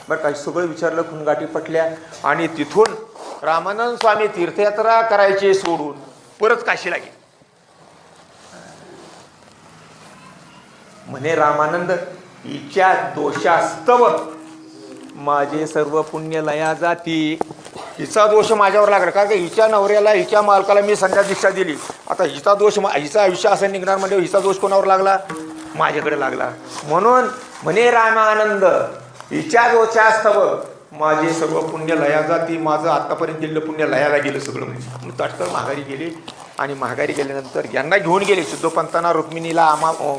बरं का, सगळं विचारलं, खुणगाठी पटल्या. आणि तिथून रामानंद स्वामी तीर्थयात्रा करायचे सोडून परत काशीला गेले. म्हणे रामानंद, हिच्या दोषास्तव माझे सर्व पुण्य लया जाती. हिचा दोष माझ्यावर लागला, कारण की हिच्या नवऱ्याला, हिच्या मालकाला मी संध्या दीक्षा दिली. आता हिचा दोष, हिचं आयुष्य असं निघणार म्हणजे हिचा दोष कोणावर लागला? माझ्याकडे लागला. म्हणून म्हणे रामानंद, हिच्या दोषास्तव माझे सर्व पुण्य लया जाती. माझं आतापर्यंत दिलेलं पुण्य लयाला गेलं सगळं. म्हणजे ताटकळ माघारी गेली. आणि माघारी गेल्यानंतर यांना घेऊन गेले, सिद्धोपंतांना, रुक्मिणीला,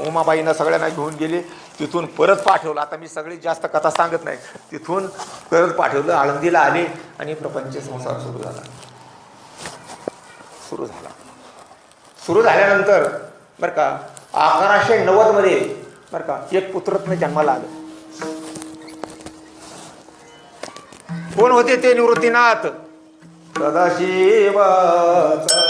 उमाबाईंना सगळ्यांना घेऊन गेले. तिथून परत पाठवलं. आता मी सगळी जास्त कथा सांगत नाही. तिथून परत पाठवलं, आळंदीला आले आणि प्रपंच संसार सुरू झाल्यानंतर बरं का 1190 मध्ये बरं का एक पुत्ररत्न जन्माला आलं. कोण होते ते? निवृत्तीनाथ. सदाशिवाचा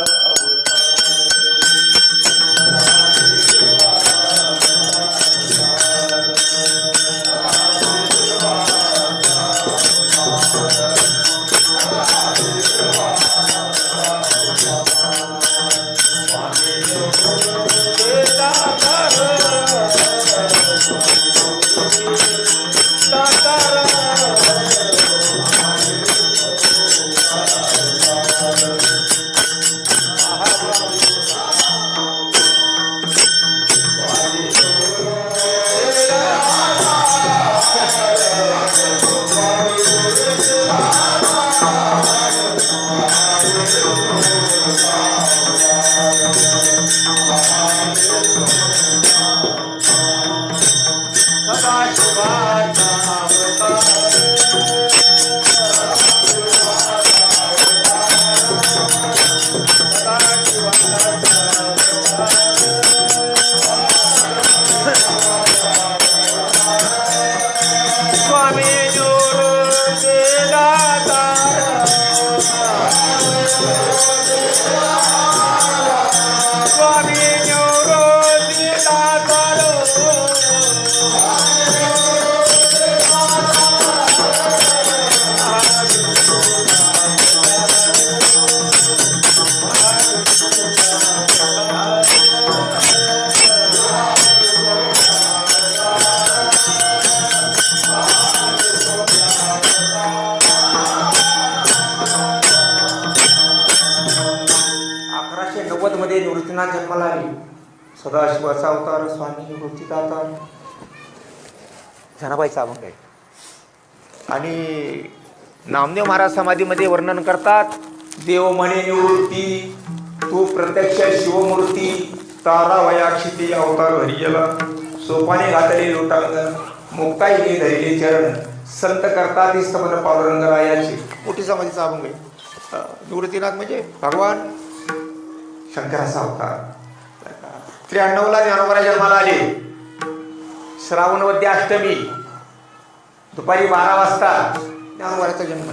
जन्माला आली. सदाशिवाचा अवतार, स्वामी निवृत्तीदाता, जनाबाईचा अभंग आहे. आणि नामदेव महाराज समाधीमध्ये वर्णन करतात, देव म्हणे निवृत्ती, तू प्रत्यक्ष शिवमूर्ती, तारा वयाक्षिती अवतार हरियला, सोपाने घातले लोटांगण, मुक्ताईने धरले चरण, संत करतात स्तवन पावरंगरायाची. मोठी समाधीचा अभंग आहे. निवृत्तीनाथ म्हणजे भगवान शंकराचा अवतार. 93ला ज्ञानोबा जन्माला आले. श्रावण वद्य अष्टमी दुपारी 12 वाजता ज्ञानोबाचा जन्म.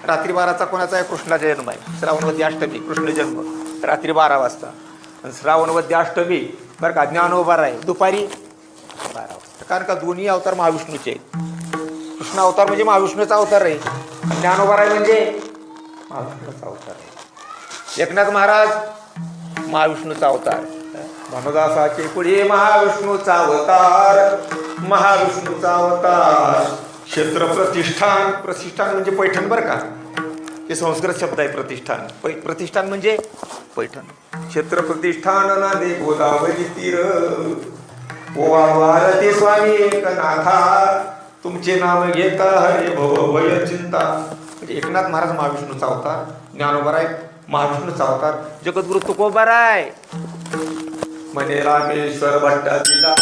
रात्री 12चा कोणाचा आहे? कृष्णाचा जन्म आहे. श्रावण वद्य अष्टमी कृष्ण जन्म रात्री 12 वाजता. श्रावण वद्य अष्टमी बरं का ज्ञानोबा आहे दुपारी 12 वाजता. कारण का दोन्ही अवतार महाविष्णूचे आहेत. कृष्ण अवतार म्हणजे महाविष्णूचा अवतार आहे. ज्ञानोबा आहे म्हणजे महाविष्णूचा अवतार आहे. एकनाथ महाराज महाविष्णूचा अवतार. भानुदासाचे पुढे महाविष्णूचा अवतार, महाविष्णूचा अवतार. क्षेत्र प्रतिष्ठान, प्रतिष्ठान म्हणजे पैठण बरं का. हे संस्कृत शब्द आहे प्रतिष्ठान. प्रतिष्ठान म्हणजे पैठण. क्षेत्र प्रतिष्ठान नांदे गोदावरी तीर, ओवा भारती स्वामी एकनाथा, तुमचे नाव घेता हरे भव भय चिंता. म्हणजे एकनाथ महाराज महाविष्णूचा अवतार. ज्ञानोबा आहे महाविष्णूचा अवतार. जगद्गुरु तुकोबाराय म्हणे रामेश्वर भट्टाजीला,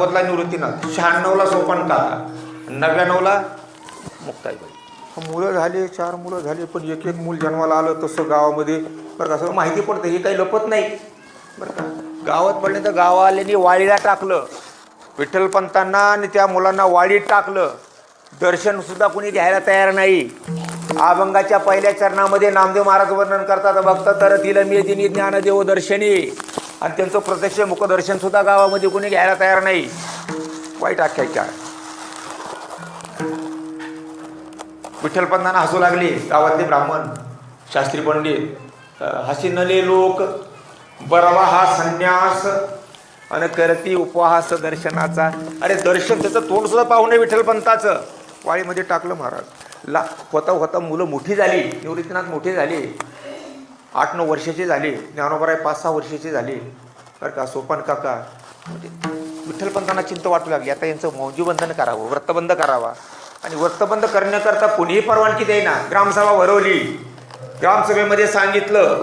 भागवतला निवृत्तीनाथ, 96ला सोपान काका, 99ला मुक्ताईबाई. मुलं झाले, 4 मुलं झाले, पण एक मूल जन्माला आलं तसं गावामध्ये बरं का सगळं माहिती पडतं, हे काही लपत नाही बरं का. गावात पडले तर गाववाल्यांनी वाळीला टाकलं विठ्ठलपंतांना आणि त्या मुलांना वाळीत टाकलं. दर्शन सुद्धा कोणी घ्यायला तयार नाही. अभंगाच्या पहिल्या चरणामध्ये नामदेव महाराज वर्णन करतात, भक्त तर तिला मेदिनी ज्ञानदेव दर्शनी, आणि त्यांचं प्रत्यक्ष मुखदर्शन सुद्धा गावामध्ये कोणी घ्यायला तयार नाही. वाईट आख्यायिका. विठ्ठलपंतांना हसू लागले गावातले ब्राह्मण शास्त्री पंडित. हसीनले लोक बरवा हा संन्यास आणि करती उपहास दर्शनाचा. अरे दर्शन, त्याचं तोंड सुद्धा पाहू नये विठ्ठलपंताचं. वाळीमध्ये टाकलं महाराज. होता मुलं मोठी झाली, निवृत्तीनाथ मोठे झाले, 8-9 वर्षाचे झाले, ज्ञानोबराय 5-6 वर्षाचे झाले बरं का. सोपान काका म्हणजे विठ्ठलपंतांना चिंता वाटू लागली, आता यांचं मौजीबंधन करावं, व्रतबंध करावा. आणि व्रतबंध करण्याकरता कोणीही परवानगी देईना. ग्रामसभा भरवली, ग्रामसभेमध्ये सांगितलं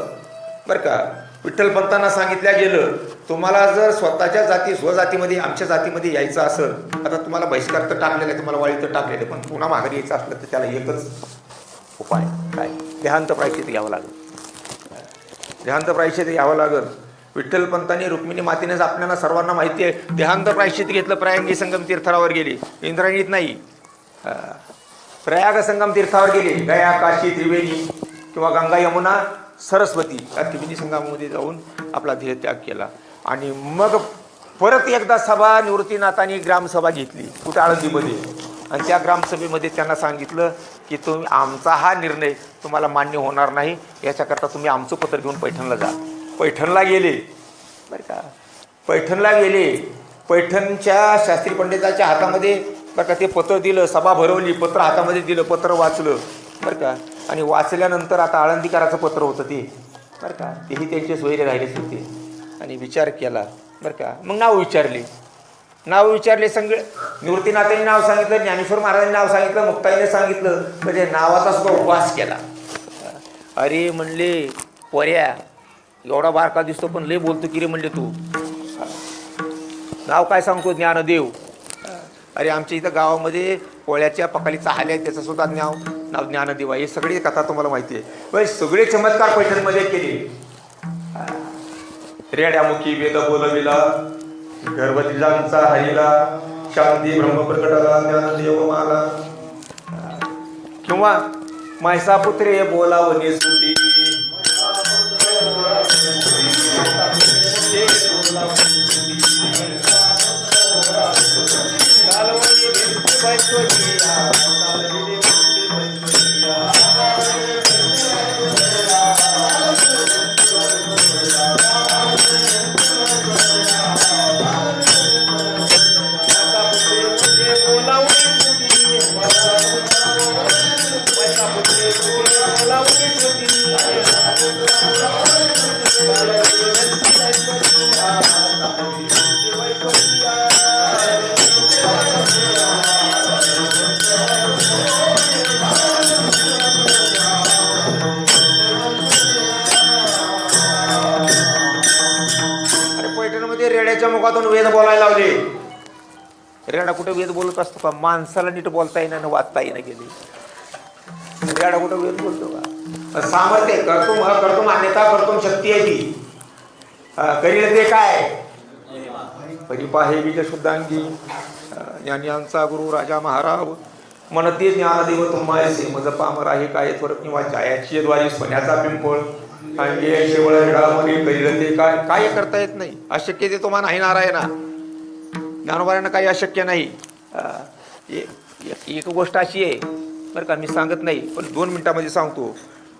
बरं का, विठ्ठलपंतांना सांगितलं गेलं, तुम्हाला जर स्वतःच्या स्वजातीमध्ये आमच्या जातीमध्ये यायचं असेल, आता तुम्हाला बहिष्कार तर टाकलेला आहे, तुम्हाला वाळी तर टाकलेलं आहे, पण पुन्हा माघारी यायचं असलं तर त्याला एकच उपाय काय, देहांत प्रायश्चित घ्यावं लागेल. देहांत प्रायश्चित घ्यावं लागेल. विठ्ठलपंतांनी रुक्मिणी मातेनेच आपल्याला सर्वांना माहिती आहे देहांत प्रायश्चित घेतलं. प्रयागी संगम तीर्थावर गेली, इंद्रायणीत नाही, प्रयाग संगम तीर्थावर गेले. गया, काशी, त्रिवेणी किंवा गंगा, यमुना, सरस्वती या त्रिवेणी संगमामध्ये जाऊन आपला देहत्याग केला. आणि मग परत एकदा सभा निवृत्तीनाथांनी ग्रामसभा घेतली कुठे, आळंदीमध्ये. आणि त्या ग्रामसभेमध्ये त्यांना सांगितलं की तुम्ही आमचा हा निर्णय तुम्हाला मान्य होणार नाही, याच्याकरता तुम्ही आमचं पत्र घेऊन पैठणला जा. पैठणला गेले बरं का. पैठणला गेले. पैठणच्या शास्त्री पंडिताच्या हातामध्ये बरं का ते पत्र दिलं, सभा भरवली, पत्र हातामध्ये दिलं, पत्र वाचलं बरं का. आणि वाचल्यानंतर आता आळंदीकराचं पत्र होतं ते बरं का, तेही त्यांचे सोयरे राहिलेच होते. आणि विचार केला बरं का. मग नाव विचारले सगळे. निवृत्तीनाथांनी नाव सांगितलं, ज्ञानेश्वर महाराजांनी नाव सांगितलं, मुक्ताईने सांगितलं, म्हणजे नावाचा सुद्धा उपवास केला. अरे म्हणले पोऱ्या, एवढा बारका दिसतो पण लय बोलतो की रे म्हणले तू. नाव काय सांगतो? ज्ञानदेव. अरे आमच्या इथं गावामध्ये पोळ्याच्या पकालीचा हाल आहे, त्याचं सुद्धा नाव ज्ञानदेव आहे. हे सगळी कथा तुम्हाला माहिती आहे. सगळे चमत्कार पैठणमध्ये केले. रेड्यामुखी वेद बोलविला, गर्भतीजांचा हरिला, शांती ब्रह्मप्रकटाला ज्ञानदेव माला, किंवा मैसापुत्रे बोलावने स्तुती, रेड्याच्या मुखातून वेद बोलायला लावले. रेडा कुठे वेद बोलत असतो का? माणसाला नीट बोलता येईना आणि वाचता येईना गेले. रेडा कुठे वेद बोलतो का? सामर्थ्य करतो मान्यता करतो शक्ती आहे ती. करील ते काय? परिपाहे बीज शुद्धांगी ज्ञानियांचा गुरु राजा महाराव म्हणते ज्ञानदेव तुम्हायसे मज पामर आहे काय फरक किंवा छायाची द्वारी सोन्याचा पिंपळ करील ते काय? काय करता येत नाही. अशक्य ते तुम्हाला नाही नारायणा. ज्ञानोबांना काही अशक्य नाही. एक गोष्ट अशी आहे बरं का, मी सांगत नाही पण 2 मिनिटामध्ये सांगतो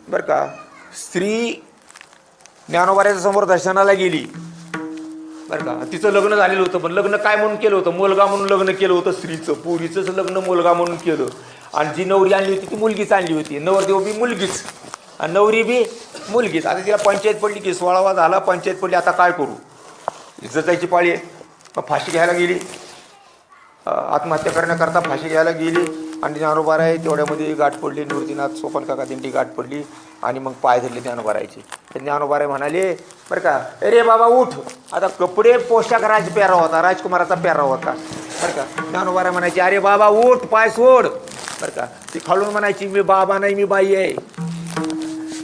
बरं का. स्त्री ज्ञानोबाच्या समोर दर्शनाला गेली बरं का. तिचं लग्न झालेलं होतं, पण लग्न काय म्हणून केलं होतं? मुलगा म्हणून लग्न केलं होतं. स्त्रीचं पुरीचंच लग्न मुलगा म्हणून केलं. आणि जी नवरी आणली होती ती मुलगीच आणली होती. नवरदेव बी मुलगीच आणि नवरी बी मुलगीच. आता तिला पंचायत पडली की 16वा झाला, पंचायत पडली, आता काय करू? इज्जताची पाळी आहे. मग फाशी घ्यायला गेली, आत्महत्या करण्याकरता फाशी घ्यायला गेली. आणि ज्ञानोबा आहे तेवढ्यामध्ये गाठ पडली. निवृत्तीनाथ सोपान काका दिंडी गाठ पडली. आणि मग पाय धरले ज्ञानोबारायचे. तर ज्ञानोबाराय म्हणाले बरं का, अरे बाबा उठ. आता कपडे पोशाख पेहरा होता, राजकुमाराचा पेहरा होता बरं का. ज्ञानोबाराय म्हणायचे अरे बाबा उठ, पाय सोड बरं का. ती खालून म्हणायची मी बाबा नाही मी बाई आहे.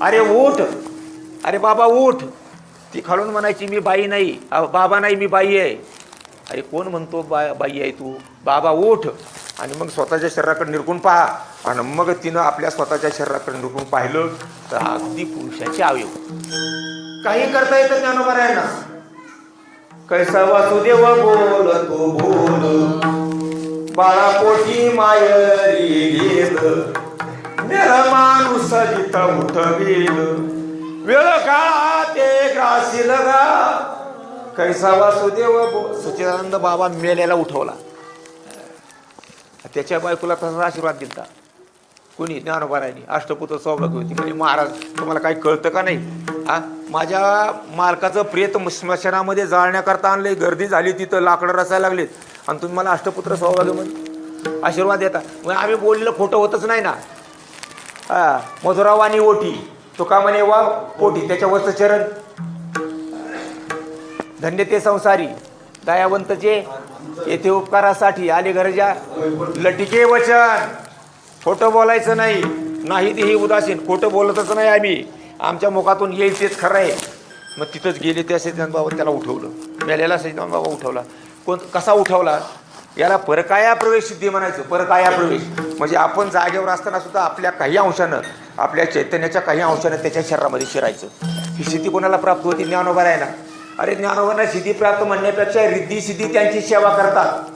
अरे उठ, अरे बाबा उठ. ती खालून म्हणायची मी बाई नाही, बाबा नाही मी बाई आहे. अरे कोण म्हणतो बाई आहे तू, बाबा उठ. आणि मग स्वतःच्या शरीराकडे निरखून पहा. आणि मग तिनं आपल्या स्वतःच्या शरीराकडे निरखून पाहिलं तर अगदी पुरुषाचे अवयव. काही करता येतं ज्ञानोबारायांना. कैसा वासुदेव बोलतो बोल, बाळापोटी मायरी गेल, मेरा माणूस जिथं उठवील, वेळ काळा ते ग्रासी लगा. कैसा वासुदेव सच्चिदानंद बाबा मेल्याला उठवला. त्याच्या बायकोला तसा आशीर्वाद दिला कोणी, ज्ञानोबारायांनी. अष्टपुत्र सौभाग्य होती. म्हणजे महाराज तुम्हाला काही कळतं का नाही, माझ्या मालकाचं प्रेत स्मशानामध्ये जाळण्याकरता आणले, गर्दी झाली तिथं, लाकडं रसायला लागलेत, आणि तुम्ही मला अष्टपुत्र सौभाग्य म्हणजे आशीर्वाद देता. मग आम्ही बोललेलं खोटं होतच नाही ना. मधुरावानी ओठी तो का म्हणे वा पोटी, त्याच्यावरचं चरण. धन्य ते संसारी दयावंतचे येथे उपकारासाठी आले गरजा. लटिके वचन, खोटं बोलायचं नाही. नाही तेही उदासीन, खोटं बोलतच नाही आम्ही. आमच्या मुखातून येईल तेच खरं आहे. मग तिथंच गेले त्या सैदान बाबा त्याला उठवलं. मेलेला सैदान बाबा उठवला. कसा उठवला, याला परकाया प्रवेश सिद्धी म्हणायचं. परकाया प्रवेश म्हणजे आपण जागेवर असताना सुद्धा आपल्या काही अंशानं, आपल्या चैतन्याच्या काही अंशानं त्याच्या शरीरामध्ये शिरायचं. ही सिद्धी कोणाला प्राप्त होती, ज्ञानोबारायांना. अरे ज्ञानोबांना सिद्धी प्राप्त म्हणण्यापेक्षा रिद्धी सिद्धी त्यांची सेवा करतात.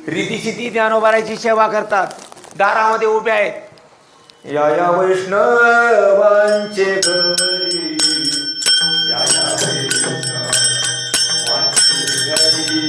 रिद्धी सिद्धी ज्ञानोबाराची सेवा करतात. दारामध्ये उभे आहेत. या वैष्णवांचे घरी, या वैष्णवांचे घरी,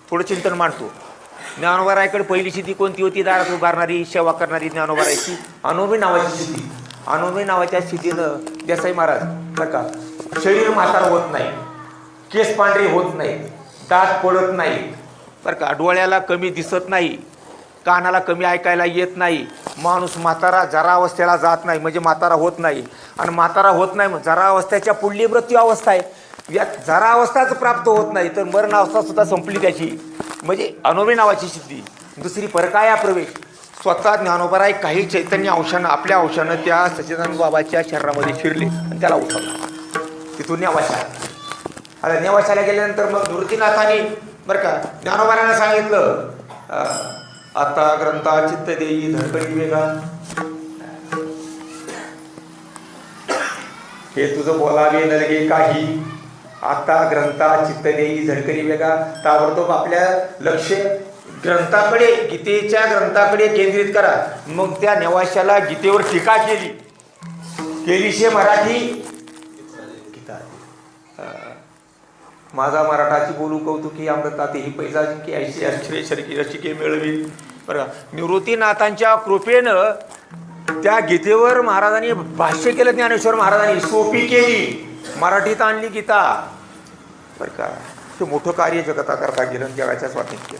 थोडं चिंतन मांडतो. ज्ञानोबारायकडे पहिली सिद्धी कोणती होती, दारात उभारणारी सेवा करणारी ज्ञानोबारायची अनुभवी नावाची सिद्धी. अनुभवी नावाच्या सिद्धीनं देसाई महाराज बरं का, शरीर म्हातार होत नाही, केस पांढरे होत नाही, दात पडत नाही बरं का, डोळ्याला कमी दिसत नाही, कानाला कमी ऐकायला येत नाही, माणूस म्हातारा जरावस्थेला जात नाही म्हणजे म्हातारा होत नाही, आणि म्हातारा होत नाही मग जरावस्थेच्या पुढली मृत्यू अवस्था आहे, यात जरा अवस्थाच प्राप्त होत नाही तर मरण अवस्था सुद्धा संपली त्याची, म्हणजे अनुभवी नावाची सिद्धी. दुसरी परकाया प्रवेश, स्वतः ज्ञानोबाराय काही चैतन्य अंशानं आपल्या अंशानं त्या सच्चिदानंद बाबाच्या शरीरामध्ये शिरले आणि त्याला उठवला. तिथून नेवाशाला. आता नेवाशाला गेल्यानंतर मग निवृत्तीनाथांनी बरं का ज्ञानोबारायांना सांगितलं, आता ग्रंथा चित्त देई धडकडी वेगा, हे तुझं बोलावे नलगे काही, आता ग्रंथा चित्त देई झडकरी वेगा. ताबडतोब आपल्या लक्ष ग्रंथाकडे, गीतेच्या ग्रंथाकडे केंद्रित करा. मग त्या नेवाशाला गीतेवर टीका केली. केलीशे मराठी माझा मराठाची बोलू कौतुकी अमृताते ही पैसा की ऐशी अक्षरे शरकी रसिके मिळवी. बरं, निवृत्तीनाथांच्या कृपेनं त्या गीतेवर महाराजांनी भाष्य केलं. ज्ञानेश्वर महाराजांनी सोपी केली, मराठीत आणली गीता. बरं का, ते मोठं कार्य जगताकरता गेलं, जगाच्या स्वातंत्र्य.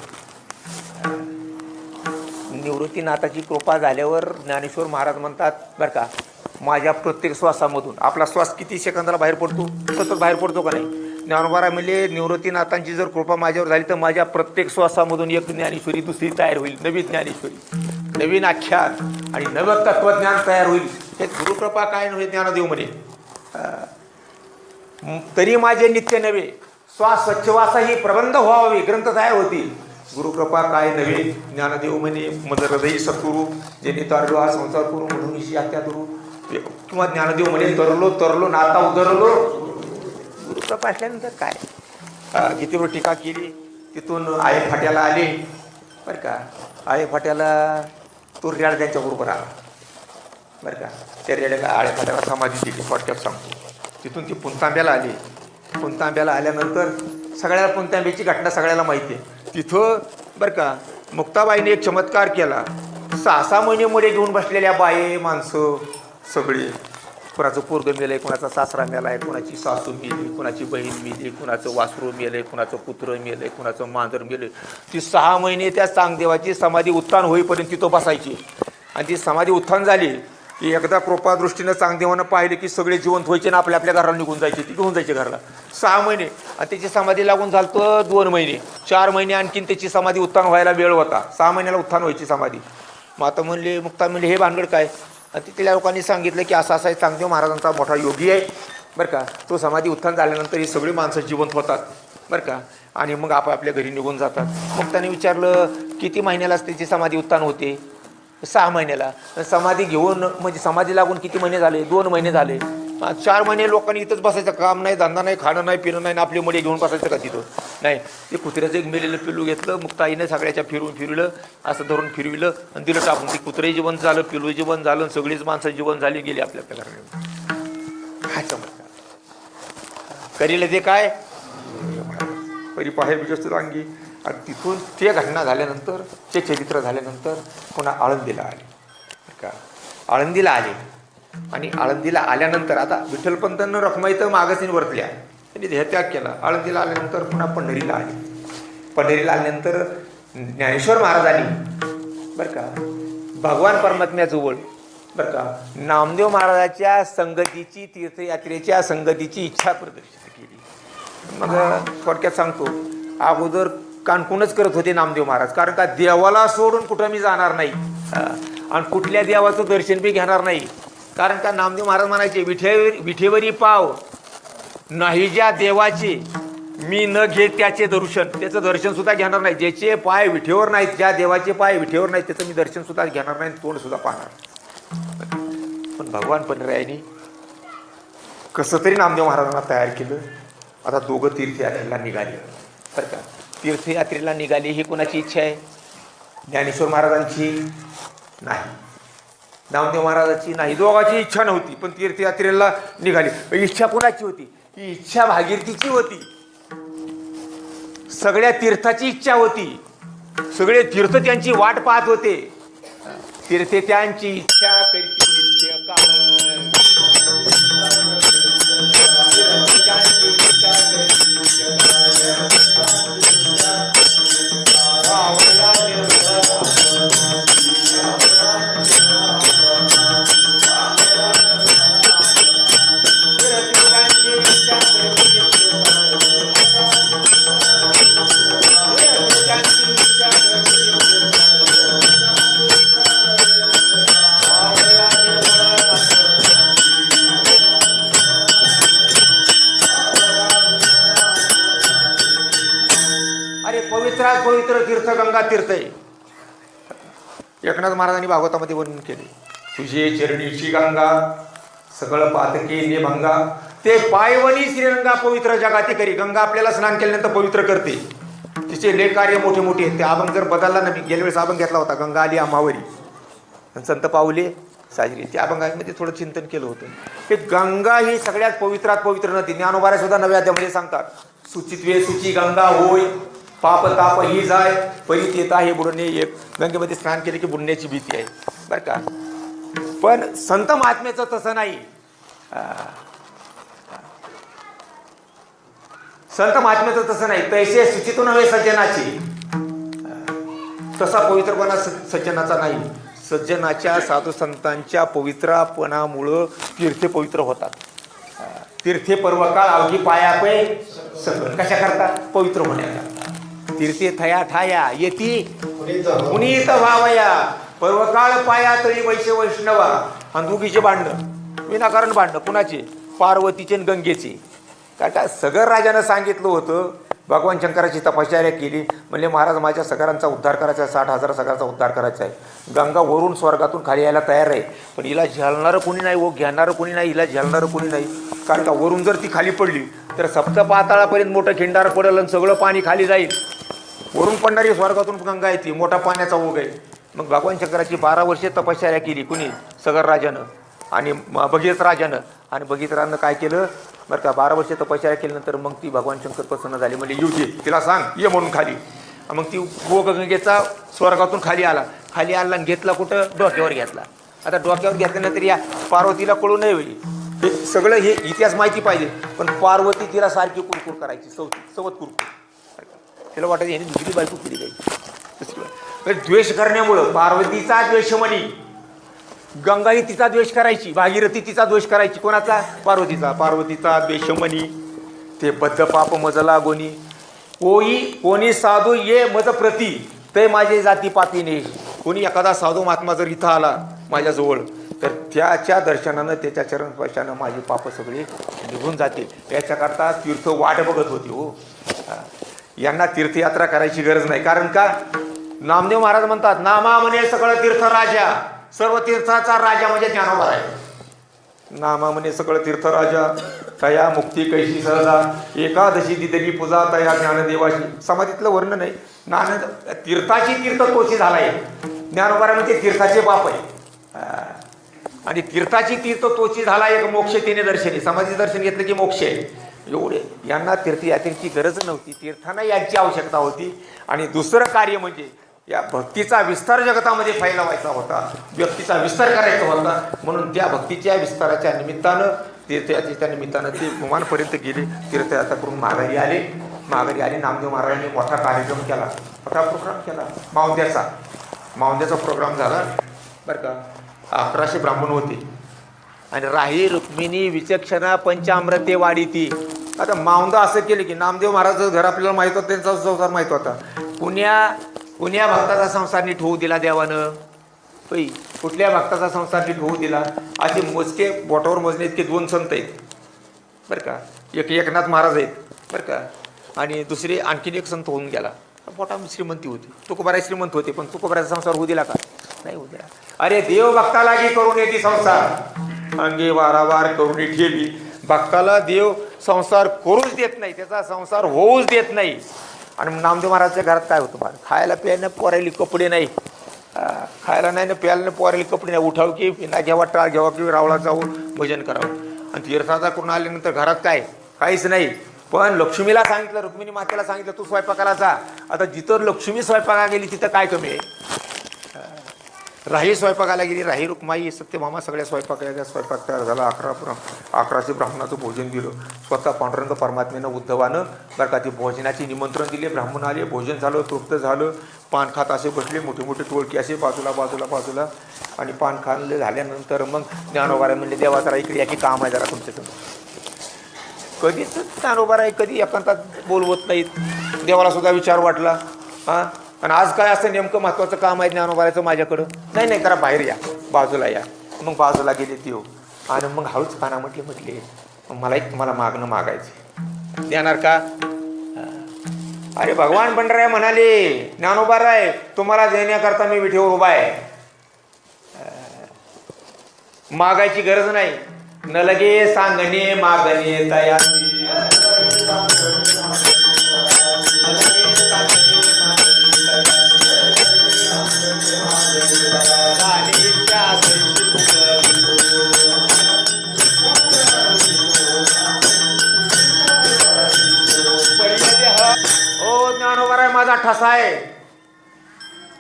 निवृत्तीनाथाची कृपा झाल्यावर ज्ञानेश्वर महाराज म्हणतात, बरं का, माझ्या प्रत्येक श्वासामधून, आपला श्वास किती सेकंदाला बाहेर पडतो, सतत बाहेर पडतो का नाही, ज्ञानोबा म्हणजे निवृत्तीनाथांची जर कृपा माझ्यावर झाली तर माझ्या प्रत्येक श्वासामधून एक ज्ञानेश्वरी दुसरी तयार होईल, नवी ज्ञानेश्वरी, नवीन आख्यान आणि नवं तत्वज्ञान तयार होईल. हे गुरुकृपा काय नव्हे ज्ञानदेव म्हणे. तरी माझे नित्य नवे श्वास स्वच्छवासा ही प्रबंध व्हावे ग्रंथ तयार होतील. गुरुकृपा काय नव्हे ज्ञानदेव म्हणे. मद हृदय सत्गुरु जेणे तारलो हा संसार करू म्हणून आत्या करू. किंवा ज्ञानदेव म्हणे तरलो तरलो नाता उतरलो. गुरुकृपा असल्यानंतर काय, गीतेवर टीका केली, तिथून आये फाट्याला आले. बरं का, आये फाट्याला तो रेड त्यांच्या बरोबर आला. बरं का, त्या रेड्याला आळे फाट्याला समाधी दिली, थोडक्यात सांगतो. तिथून ती पुणतांब्याला आली. पुणतांब्याला आल्यानंतर सगळ्याला पुणतांब्याची घटना सगळ्याला माहिती आहे. तिथं बरं का मुक्ताबाईने एक चमत्कार केला. 6-6 महिने मुले घेऊन बसलेल्या बाये माणसं सगळे, कुणाचं पोरगं मेलंय, कुणाचा सासरा मेलाय, कुणाची सासू मेली, कुणाची बहीण मेली, कुणाचं वासरू मेलंय, कुणाचं पुत्र मेलंय, कुणाचं मांजर मेलंय. ती 6 महिने त्या चांगदेवाची समाधी उत्थान होईपर्यंत तिथं बसायची. आणि ती समाधी उत्थान झाली की एकदा कृपादृष्टीनं चांगदेवानं पाहिलं की सगळे जिवंत व्हायचे ना आपल्या आपल्या घराला निघून जायचे. ती घेऊन जायचे घराला. 6 महिने आणि त्याची समाधी लागून झालं तर 2 महिने, 4 महिने आणखीन त्याची समाधी उत्थान व्हायला वेळ होता. 6 महिन्याला उत्थान व्हायची समाधी. मग आता म्हणले मुक्ता म्हणले हे भानगड काय. आणि तिथल्या लोकांनी सांगितलं की असा असा चांगदेव महाराजांचा मोठा योगी आहे. बरं का, तो समाधी उत्थान झाल्यानंतर ही सगळी माणसं जिवंत होतात. बरं का, आणि मग आपापल्या घरी निघून जातात. मग त्याने विचारलं किती महिन्यालाच त्याची समाधी उत्थान होते. 6 महिन्याला. समाधी घेऊन म्हणजे समाधी लागून किती महिने झाले, 2 महिने झाले. 4 महिने लोकांनी इथंच बसायचं, काम नाही, धंदा नाही, खाणं नाही, पिणं नाही, आपले मुले घेऊन बसायचं का तिथं नाही. ते कुत्र्याचं एक मेलेलं पिल्लू घेतलं, मुक्ताईने सगळ्याच्या फिरविलं, असं धरून फिरविलं आणि दिलं टाकून. ते कुत्रे जीवन झालं, पिल्लू जीवन झालं, सगळीच माणसं जीवन झाली, गेली आपल्या आपल्या घराकडे. काय चमत्कार करील ते काय परी पाहे विजस्त अंगी. आणि तिथून ते घटना झाल्यानंतर, ते चरित्र झाल्यानंतर पुन्हा आळंदीला आले. का आळंदीला आले आणि आळंदीला आल्यानंतर आता विठ्ठलपंतांना रखमाईतं मागासीन वरतल्या, त्यांनी देहत्याग केला. आळंदीला आल्यानंतर पुन्हा पंढरीला आले. पंढरीला आल्यानंतर ज्ञानेश्वर महाराजांनी बरं का भगवान परमात्म्याजवळ बरं का नामदेव महाराजाच्या संगतीची, तीर्थयात्रेच्या संगतीची इच्छा प्रदर्शित केली. मग थोडक्यात सांगतो, अगोदर कानकुनच करत होते नामदेव महाराज. कारण का देवाला सोडून कुठं मी जाणार नाही आणि कुठल्या देवाचं दर्शन बी घेणार नाही. कारण का नामदेव महाराज म्हणायचे विठेवरी पाव नाही ज्या देवाचे मी न घे त्याचे दर्शन. त्याचं दर्शन सुद्धा घेणार नाही. ज्याचे पाय विठेवर नाहीत, ज्या देवाचे पाय विठेवर नाहीत, त्याचं मी दर्शन सुद्धा घेणार नाही, तोंड सुद्धा पाहणार. पण भगवान पंढरायांनी कसं तरी नामदेव महाराजांना तयार केलं. आता दोघं तीर्थयात्रेला निघाले. बरं का, तीर्थयात्रेला निघाली ही कोणाची इच्छा आहे? ज्ञानेश्वर महाराजांची नाही, नामदेव महाराजांची नाही, दोघांची इच्छा नव्हती. पण तीर्थयात्रेला निघाली. इच्छा कोणाची होती? ही इच्छा भागीरथीची होती. सगळ्या तीर्थाची इच्छा होती. सगळे तीर्थ त्यांची वाट पाहत होते. तीर्थे त्यांची इच्छा करते नित्य काळ. पवित्र तीर्थ गंगा तीर्थ आहे. एकनाथ महाराजांनी भागवतामध्ये वर्णन केले, तुझे चरणीची गंगा सगळं पातके ने भंगा, ते पायवनी श्रीरंगा पवित्र जगाती करी. गंगा आपल्याला स्नान केल्यानंतर पवित्र करते. तिचे लेख कार्य मोठे मोठे आहेत. ते अभंग जर बदलला ना, मी गेल्या वेळेस अभंग घेतला होता, गंगा आली आमावरी, संत पावले साजरी. त्या अभंगामध्ये थोडं चिंतन केलं होतं की गंगा ही सगळ्यात पवित्रात पवित्र नदी. ज्ञानोबा सुद्धा नव्या अध्यायामध्ये सांगतात, सुचित्वे सुची गंगा होय, पाप ताप ही जाय, परीत येता हे बुडणे एक. गंगेमध्ये स्नान केले की बुडण्याची भीती आहे बरं का. पण संत महात्म्याचं तसं नाही. संत महात्म्याचं तसं नाही. तैसे सुचितो नव्हे सज्जनाची, तसा पवित्रपणा सज्जनाचा नाही. सज्जनाच्या साधू संतांच्या पवित्रपणामुळं तीर्थे पवित्र होतात. तीर्थे पर्वकाळ अवघी पायापे सगळं कशा करतात? पवित्र होण्याकरता. तीर्थे थया ठाया येती पुनीत व्हावया, पर्वकाळ पाया तळी वैश्य वैष्णवा. आणि दोघीचे भांडणं, विनाकारण भांडणं कुणाचे? पार्वतीचे आणि गंगेचे. का सगर राजानं सांगितलं होतं, भगवान शंकराची तपश्चर्या केली, म्हणले महाराज माझ्या सगरांचा उद्धार करायचा आहे, 60,000 सगरांचा उद्धार करायचा आहे. गंगा वरून स्वर्गातून खाली यायला तयार आहे, पण हिला झेलणारं कोणी नाही, व घेणारं कोणी नाही, हिला झेलणारं कोणी नाही. कारण का वरून जर ती खाली पडली तर सप्तपाताळापर्यंत मोठं खिंडार पडेल आणि सगळं पाणी खाली जाईल. वरून पडणारी स्वर्गातून गंगा येते, मोठा पाण्याचा ओघ आहे. मग भगवान शंकराची 12 वर्षे तपश्चर्या केली कुणी? सगर राजानं आणि भगीरथ राजानं. आणि भगीरथानं काय केलं बरं का, 12 वर्षे तपश्चर्या केल्यानंतर मग ती भगवान शंकर प्रसन्न झाली. म्हणजे येऊ दे तिला, सांग ये म्हणून खाली. मग ती गंगेचा स्वर्गातून खाली आला आणि घेतला कुठं? डोक्यावर घेतला. आता डोक्यावर घेतल्यानंतर या पार्वतीला कळू नये होईल, हे सगळं हे इतिहास माहिती पाहिजे. पण पार्वती तिला सारखी कुरकुर करायची, सवत कुरकुर. तिला वाटायचं यांनी दुसरी बायको केली काही. द्वेष करण्यामुळं पार्वतीचा द्वेषमणी, गंगाही तिचा द्वेष करायची, भागीरथी तिचा द्वेष करायची. कोणाचा? पार्वतीचा. पार्वतीचा द्वेषमणी ते बद्ध पाप मजला गोनी, कोणी साधू ये मज प्रती ते माझे जाती पापीने. कोणी एखादा साधू महात्मा जर इथं आला माझ्याजवळ तर त्याच्या दर्शनानं, त्याच्या चरण स्पर्शानं माझी पापं सगळी निघून जातील. याच्याकरता तीर्थ वाट बघत होती. हो, यांना तीर्थयात्रा करायची गरज नाही. कारण का? नामदेव महाराज म्हणतात, नामा म्हणे सगळं तीर्थ राजा. सर्व तीर्थाचा राजा म्हणजे ज्ञानोबा आहे. नामा म्हणे सगळं तीर्थ राजा, तया मुक्ती कैशी सहजा, एकादशी दिदली पूजा तया ज्ञानदेवाशी. समाधीतलं वर्णन आहे. तीर्थाची तीर्थ तोची झालाय. ज्ञानोबा म्हणजे तीर्थाचे बाप आहे. आणि तीर्थाची तीर्थ तोची झाला एक मोक्ष तिने दर्शनी. समाधी दर्शन घेतलं की मोक्ष आहे. एवढे यांना तीर्थयात्रेची गरज नव्हती, तीर्थांना यांची आवश्यकता होती. आणि दुसरं कार्य म्हणजे या भक्तीचा विस्तार जगतामध्ये फैलावायचा होता, व्यक्तीचा विस्तार करायचा होता. म्हणून त्या भक्तीच्या विस्ताराच्या निमित्तानं, तीर्थयात्रेच्या निमित्तानं ते गुमानपर्यंत गेले. तीर्थयात्रा करून माघारी आले. नामदेव महाराजांनी मोठा कार्यक्रम केला, मोठा प्रोग्राम केला. मावंद्याचा प्रोग्राम झाला बरं का. 1100 ब्राह्मण होते आणि राही रुक्मिणी विचक्षणा पंचामृते वाढीती. आता मावंदा असं केलं की नामदेव महाराजाचं घर आपल्याला माहीत होतं, त्यांचा संसार माहीत होता. कुण्या भक्ताचा संसार नीट होऊ दिला देवानं? कुठल्या भक्ताचा संसार नीट होऊ दिला? असे मोजके बोटावर मोजणे इतके 2 संत आहेत बरं का. एक एकनाथ महाराज आहेत बरं का, आणि दुसरे आणखीन एक संत होऊन गेला. मोठा श्रीमंती होती, तुकोबाराय श्रीमंत होते, पण तुकोबारायचा संसार होऊ दिला का? नाही होऊ दिला. अरे देव भक्ताला की करून येते संसार, अंगे वारावार करून ठेवी. भक्ताला देव संसार करूच देत नाही, त्याचा संसार होऊच देत नाही. आणि नामदेव महाराजच्या घरात काय होतं? बरं, खायला प्यायला पोरायला कपडे नाही, खायला नाही ना प्यायला पोरायला कपडे नाही. उठाव की ना घ्यावा, टाळ घ्यावा की रावळा जाऊन भजन करावं. आणि तीर्थाचा करून आल्यानंतर घरात काय? काहीच नाही. पण लक्ष्मीला सांगितलं, रुक्मिणी मातेला सांगितलं तू स्वयंपाकाला जा. आता जिथं लक्ष्मी स्वयंपाकाला गेली तिथं काय कमी आहे? राही स्वयंपाकाला गेली, राही रुक्माई सत्यभामा सगळ्या स्वयंपाक तयार झाला. 1100 ब्राह्मणाचं भोजन दिलं. स्वतः पांडुरंग परमात्म्यानं उद्धवानं बरं का ती भोजनाची निमंत्रण दिले. ब्राह्मण आले, भोजन झालं, तृप्त झालं. पान खात असे बसले, मोठे मोठे टोळकी असे बाजूला. आणि पान खाल्ले झाल्यानंतर मग ज्ञानोबा म्हणले, देवा जरा इकडे या की काम आहे जरा तुमच्याकडं. कधीच ज्ञानोबा कधी एकांतात बोलवत नाहीत. देवाला सुद्धा विचार वाटला. आणि आज काय असं नेमकं महत्त्वाचं काम आहे ज्ञानोबाचं माझ्याकडं? नाही जरा बाहेर या, बाजूला या. मग बाजूला गेले देव आणि मग हळूच काना म्हटले मला मागणं मागायचे. देणार का? अरे भगवान भंडाराय म्हणाले, ज्ञानोबाराय तुम्हाला देण्याकरता मी विठेवर उभा आहे, मागायची गरज नाही. न लगे सांगणे मागणे तयारी.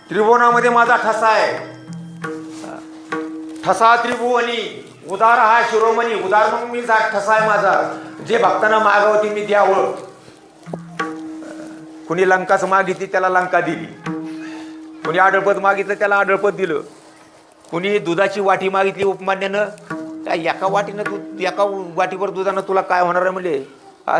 त्रिभुवनामध्ये माझा ठसा आहे. ठसा त्रिभुवनी उदार हा शिरोमणी. उदार मग मी ठसा आहे माझा. जे भक्तांना मागावती मी द्यावं. कुणी लंकाच मागितली त्याला लंका दिली. कुणी आडळपद मागितलं त्याला आडळपद दिलं. कुणी दुधाची वाटी मागितली उपमान्यानं, काय एका वाटीनं दूध, एका वाटीवर दुधानं तुला काय होणार आहे म्हणजे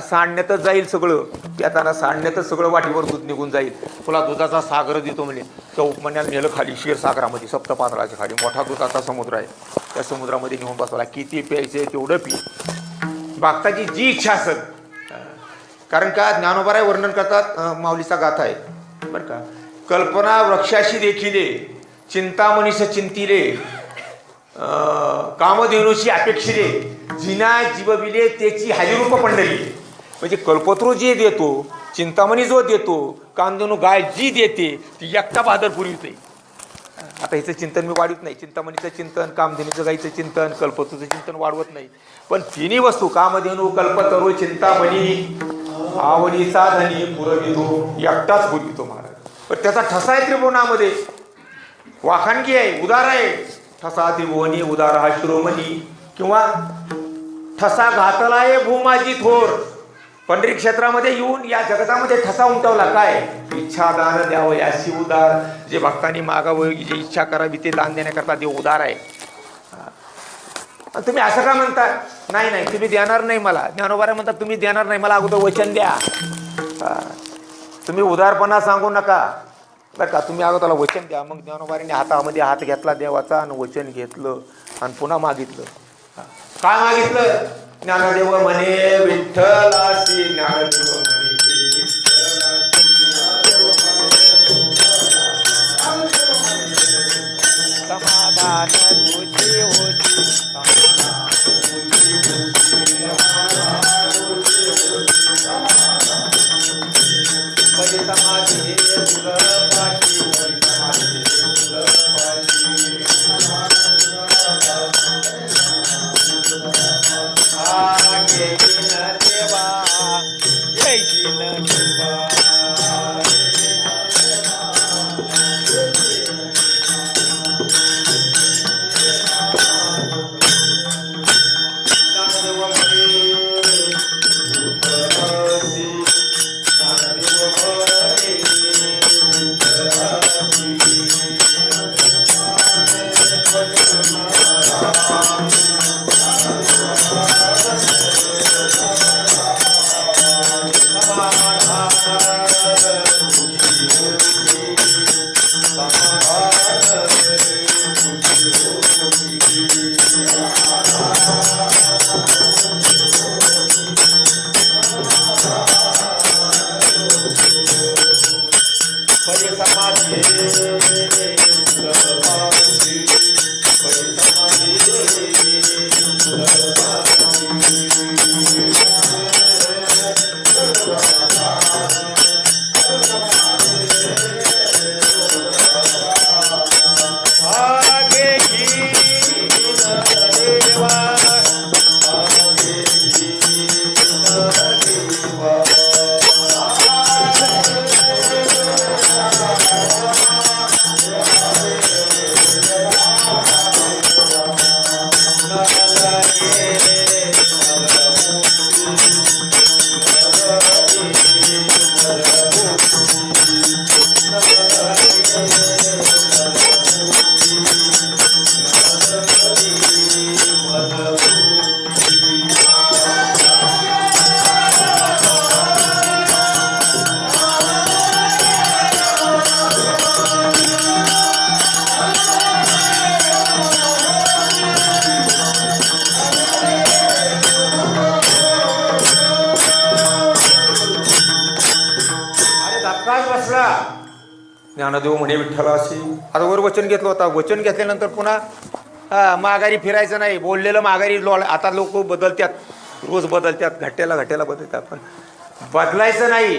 सांडण्यातच जाईल सगळं. त्याताना सांडण्यातच सगळं वाटीवर दूध निघून जाईल. तुला दुधाचा सागर देतो म्हणजे. त्या उपमान्यानं नेलं खाली क्षीरसागरामध्ये, सप्तपातळाच्या खाली मोठा दुधाचा समुद्र आहे. त्या समुद्रामध्ये नेऊन बसवला. किती प्यायचे तेवढं पी. भक्ताची जी इच्छा असेल. कारण का ज्ञानोबाराय वर्णन करतात, माऊलीचा गाथा आहे बरं का. कल्पना वृक्षाशी देखिले, चिंतामणीस चिंतिले, कामधेनुशी अपेक्षिले, जिना जीवविले त्याची हरिरूप पंढरी. म्हणजे कल्पतरू जे देतो, चिंतामणी जो देतो, कामधेनू गाय जी देते ती एकटा बादर पुरविते. आता हिचं चिंतन मी वाढवत नाही. चिंतामणीचं चिंतन, कामधेनूचं गायचं चिंतन, कल्पतरूचं चिंतन वाढवत नाही. पण तिन्ही वस्तू कामधेनू, कल्पतरू, चिंतामणी, आवडीचा धनी पुरवितो, एकटाच पुरवितो महाराज. पण त्याचा ठसा आहे त्रिभुवनामध्ये. वाखाणगी आहे, उदार आहे. ठसा त्रिभुवनी उदार हा शिरोमणी. किंवा ठसा घातलाय भूमाजी थोर. पंढरी क्षेत्रामध्ये येऊन या जगतामध्ये ठसा उमटवला. काय? इच्छा दान द्यावं याशी उदार. जे भक्तांनी मागावं, जे इच्छा करावी ते दान देण्याकरता देव उदार आहे. तुम्ही असं का म्हणता? नाही नाही तुम्ही देणार नाही मला. ज्ञानोबाराय म्हणतात तुम्ही देणार नाही मला, अगोदर वचन द्या. तुम्ही उदारपणा सांगू नका बरं का. तुम्ही अगोदर वचन द्या. मग ज्ञानोबारायने हातामध्ये हात घेतला देवाचा आणि वचन घेतलं आणि पुन्हा मागितलं. काय मागितलं? ज्ञानदेव म्हणे विठ्ठलासी. ज्ञानदेव म्हणे समाधान तुझी होती. समाधी ज्ञानदेव म्हणे विठ्ठलाशी. आता वर वचन घेतलं होता. वचन घेतल्यानंतर पुन्हा माघारी फिरायचं नाही. बोललेलं माघारी आता लोक बदलतात, रोज बदलतात, घट्ट्याला बदलतात. पण बदलायचं नाही.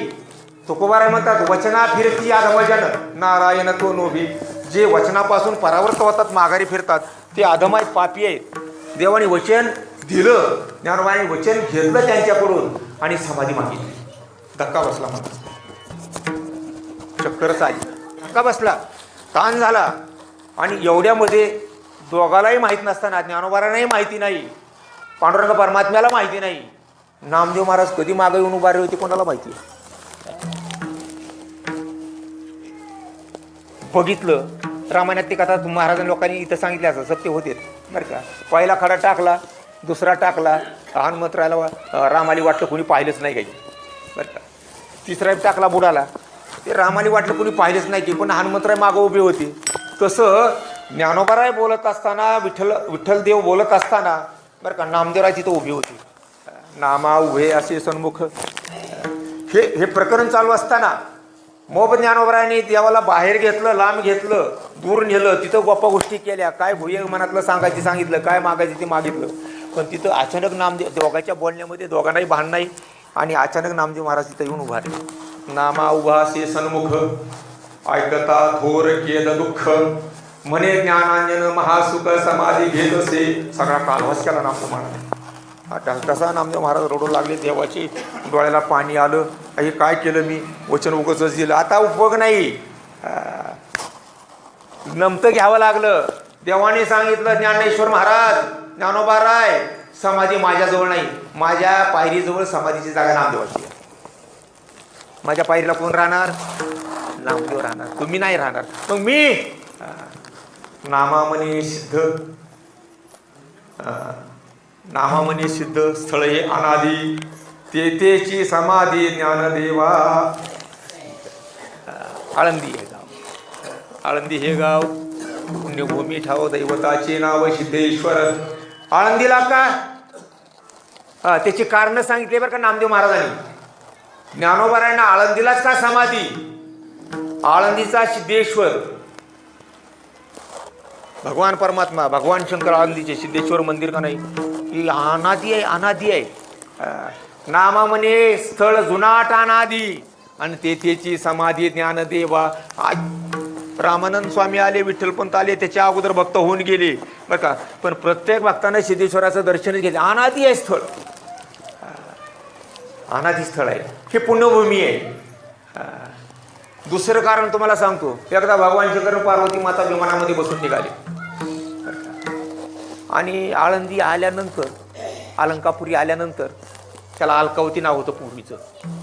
तुकोबाराय म्हणतात वचना फिरती अधमजन नारायण तो नोभी. जे वचनापासून परावृत्त होतात, माघारी फिरतात, ते अधम आहेत, पापी आहेत. देवाने वचन दिलं, ज्ञानोबाने वचन घेतलं त्यांच्याकडून आणि समाधी मागितली. धक्का बसला मला, चक्करच आली. धक्का बसला. ताण झाला. आणि एवढ्यामध्ये दोघालाही माहीत नसताना, ज्ञानोबारांनाही माहिती नाही, पांडुरंग परमात्म्याला माहिती नाही, नामदेव महाराज कधी मागे येऊन उभारले होते कोणाला माहिती. बघितलं रामायणात ती कथा महाराजांनी लोकांनी इथं सांगितले असं सत्य होते बरं का. पहिला खडा टाकला, दुसरा टाकला, हनुमंतरायला रामाली वाटलं कोणी पाहिलंच नाही काही बरं का. तिसरा टाकला बुडाला, ते रामाली वाटलं कोणी पाहिलंच नाही की, पण हनुमंतराय मागं उभे होते. तसं ज्ञानोबाराय बोलत असताना, विठ्ठल देव बोलत असताना बरं का, नामदेवराय तिथं उभे होते. नामा उभे असे सन्मुख. हे प्रकरण चालू असताना मोब ज्ञानोबरायांनी देवाला बाहेर घेतलं, लांब घेतलं, दूर नेलं, तिथं गप्पा गोष्टी केल्या, काय भुय मनातलं सांगायची सांगितलं, काय मागायचं ते मागितलं. पण तिथं अचानक नामदेव, दोघांच्या बोलण्यामध्ये दोघांनाही भान नाही, आणि अचानक नामदेव महाराज तिथं येऊन उभारले. नामा उभा से सन्मुख, ऐकता थोर केद दुःख, म्हणे ज्ञानांजन महासुख, समाधी घेत असे. सगळा कालवास केला नामदेव महाराज. तसा नामदेव महाराज रडू लागले, देवाची डोळ्याला पाणी आलं. हे काय केलं मी, वचन उगाचच दिलं, आता उपयोग नाही. नमतं घ्यावं लागलं. देवाने सांगितलं, ज्ञानेश्वर महाराज, ज्ञानोबाराय, समाधी माझ्याजवळ नाही, माझ्या पायरीजवळ समाधीची जागा नामदेवाची आहे. माझ्या पायरीला कोण राहणार? नामदेव राहणार, तुम्ही नाही राहणार. मग मी नामामनी सिद्ध, नामामनी सिद्ध स्थळ हे अनादी, तेथेची समाधी ज्ञानदेवा. आळंदी हे गाव, आळंदी हे गाव पुण्यभूमी ठाव, दैवताचे नाव सिद्धेश्वर. आळंदीला का त्याची कारण सांगितले बरं का नामदेव महाराजांनी. ज्ञानोबारायांना आळंदीलाच का समाधी? आळंदीचा सिद्धेश्वर भगवान परमात्मा, भगवान शंकर आळंदीचे सिद्धेश्वर मंदिर का नाही, ही अनादी आहे, अनादी आहे. नामा म्हणे स्थळ जुनाट अनादी, आणि तेथेची समाधी ज्ञानदेवा. रामानंद स्वामी आले, विठ्ठलपंत आले, त्याच्या अगोदर भक्त होऊन गेले बरं का. पण प्रत्येक भक्ताने सिद्धेश्वराचं दर्शन घेतलं. अनादी आहे स्थळ, अनादी स्थळ आहे, हे पुण्यभूमी आहे. दुसरं कारण तुम्हाला सांगतो. एकदा भगवान शंकर पार्वती माता विमानामध्ये बसून निघाले, आणि आळंदी आल्यानंतर, अलंकापुरी आल्यानंतर, त्याला अलकावती नाव होतं पूर्वीचं,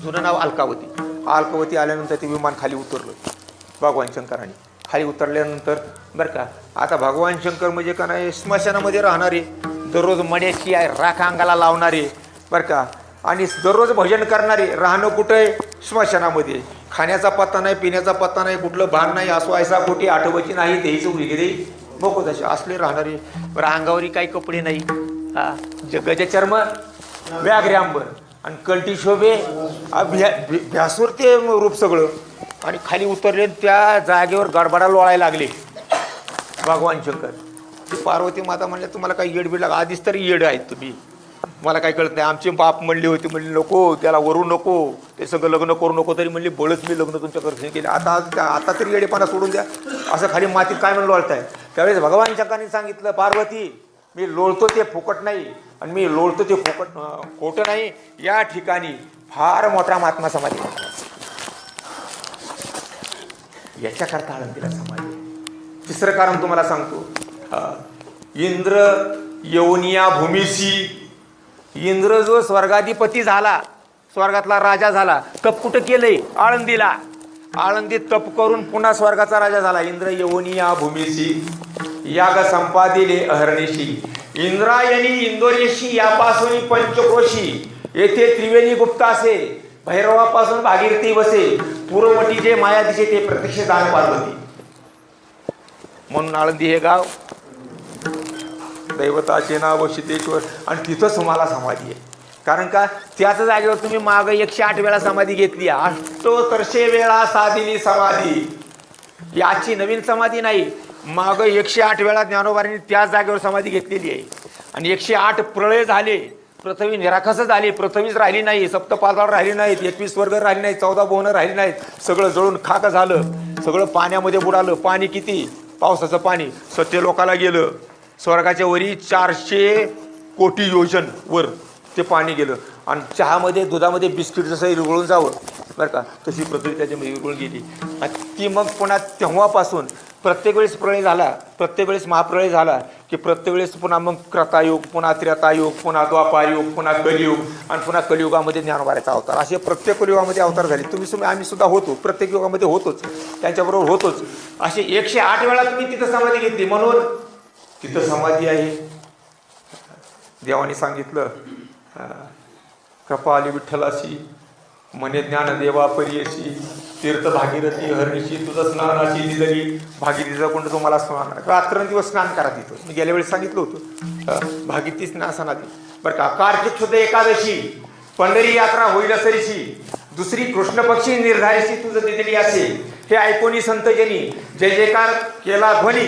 जुनं नाव अलकावती. अलकावती आल्यानंतर ते विमान खाली उतरलं भगवान शंकरांनी. खाली उतरल्यानंतर बरं का, आता भगवान शंकर म्हणजे का नाही, स्मशानामध्ये राहणारे, दररोज मड्याची राख अंगाला लावणारे बरं का, आणि दररोज भजन करणारे. राहणं कुठं आहे? स्मशानामध्ये. खाण्याचा पत्ता नाही, पिण्याचा पत्ता नाही, कुठलं भान नाही, असो ऐसा कोटी आठवची नाही, द्यायचं वगैरे बघू तसे असले राहणारे. बरं, अंगावरी काही कपडे नाही, हा गजचर्म व्याघ्र्यांबर, आणि कंठी शोभे, भ्यासूर ते रूप सगळं. आणि खाली उतरले, त्या जागेवर गडबडा लोळायला लागले भगवान शंकर. ती पार्वती माता म्हणल्या, तुम्हाला काही येडबीड लागा, आधीच तरी येड आहेत तुम्ही, मला काय कळत नाही. आमचे बाप म्हणले होते, म्हणले नको त्याला वरू नको, ते सगळं लग्न करू नको, तरी म्हणले बळच मी लग्न तुमच्याकडे केले. आता तरी येडेपणा सोडून द्या. असं खाली मातीत काय म्हणून लोळताय? त्यावेळेस भगवान शंकरांनी सांगितलं, पार्वती मी लोळतो ते फुकट नाही, आणि मी लोळतो ते फुकट खोटं नाही. या ठिकाणी फार मोठा महात्मा समाधी, याच्याकरता आळंदीला समाधी. तिसरं कारण तुम्हाला सांगतो. इंद्र यवनिया भूमीसी, इंद्र जो स्वर्गाधिपती झाला, स्वर्गातला राजा झाला, तप कुठं केलंय? आळंदीला. आळंदीत तप करून पुन्हा स्वर्गाचा राजा झाला. इंद्र यवनिया भूमीसी, याग संपादिले अहर्निशी, इंद्रायणी इंदोरेशी, यापासून पंचक्रोशी, येथे त्रिवेणी गुप्त असे, भैरवापासून भागीरथी बसे, पूर्ववटी जे माया दिसे, ते प्रत्यक्ष दान पार्वती. म्हणून आळंदी हे गाव, दैवताचे नाव सिद्धेश्वर, आणि तिथंच तुम्हाला समाधी आहे. कारण का, त्याच जागेवर तुम्ही मागं 108 वेळा समाधी घेतली. अष्टोत्तरशे वेळा साधिनी समाधी, याची नवीन समाधी नाही. मागं 108 वेळा ज्ञानोबांनी त्याच जागेवर समाधी घेतलेली आहे. आणि 108 प्रळय झाले, पृथ्वी निराखस झाली, पृथ्वीच राहिली नाही, सप्तपाताळ राहिली नाहीत, 21 स्वर्ग राहिली नाहीत, 14 भुवनं राहिली नाहीत, सगळं जळून खाक झालं, सगळं पाण्यामध्ये बुडालं. पाणी किती? पावसाचं पाणी सत्यलोकाला गेलं. स्वर्गाच्या वरी 400 कोटी योजन वर ते पाणी गेलं. आणि चहामध्ये, दुधामध्ये बिस्किट जसं विरघळून जावं बरं का, तशी पृथ्वी त्याच्यामध्ये विरघळून गेली. आणि ती मग पुन्हा तेव्हापासून प्रत्येक वेळेस प्रळय झाला, प्रत्येक वेळेस महाप्रळय झाला की प्रत्येक वेळेस पुन्हा मग क्रतायुग, पुन्हा त्रेतायुग, पुन्हा द्वापारयुग, पुन्हा कलियुग आणि पुन्हा कलियुगामध्ये ज्ञानोबाचा अवतार. असे प्रत्येक कलियुगामध्ये अवतार झाले. आम्ही सुद्धा होतो, प्रत्येक युगामध्ये होतोच, त्यांच्याबरोबर होतोच. असे 108 वेळा तुम्ही तिथं समाधी घेतली, म्हणून तिथं समाधी आहे. देवाने सांगितलं, कृपा आली विठ्ठलाशी, म्हणे ज्ञान देवा परीयशी, तीर्थ भागीरथी हरणीशी, तुझं स्नानाची दिदली, भागीरथीचा कुंड तुम्हाला स्नान, रात्रंदिवस स्नान करा तिथं. मी गेल्या वेळेस सांगितलं होतं, भागीरथी स्नानादी. बरं का, कार्तिक शुद्ध एकादशी पंढरी यात्रा होईल सरीशी, दुसरी कृष्ण पक्षी निर्धारीशी तुझं दिदली असेल. हे ऐकोनी संतजनी जय जयकार केला ध्वनी,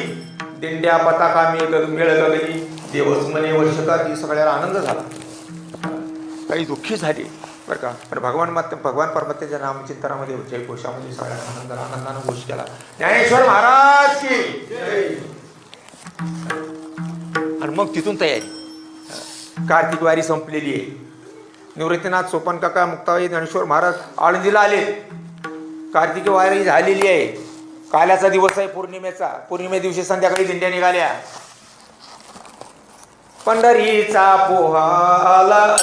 दिंड्या पताका मेळ गगनी, देवस मने वर्षकाती. सगळ्याला आनंद झाला, काही दुःखी झाली बरं का. पण भगवान परमात्म्याच्या नामचिंतनामध्ये जयघोषामध्ये सगळ्या आनंदानं घोष केला. ज्ञानेश्वर महाराज की. आणि मग तिथून तयारी, कार्तिक वारी संपलेली आहे. निवृत्तीनाथ सोपान काका मुक्ताबाई ज्ञानेश्वर महाराज आळंदीला आले. कार्तिक वारी झालेली आहे. काल्याचा दिवस आहे पौर्णिमेचा. पौर्णिमे दिवशी संध्याकाळी दिंड्या निघाल्या. पंढरीचा पोहाला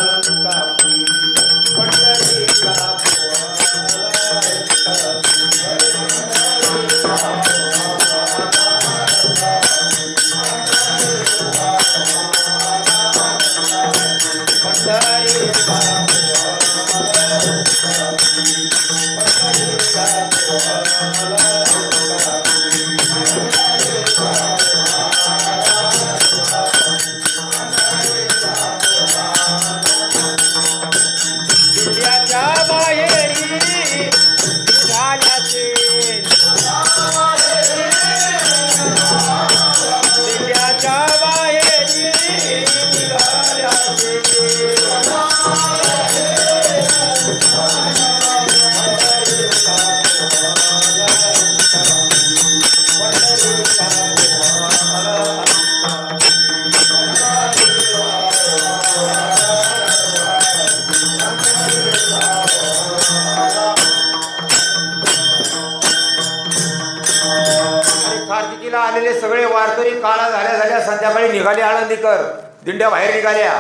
आलेले सगळे वारकरी काळा झाल्या संध्याकाळी निघाले आळंदीकर. दिंड्या बाहेर निघाल्या.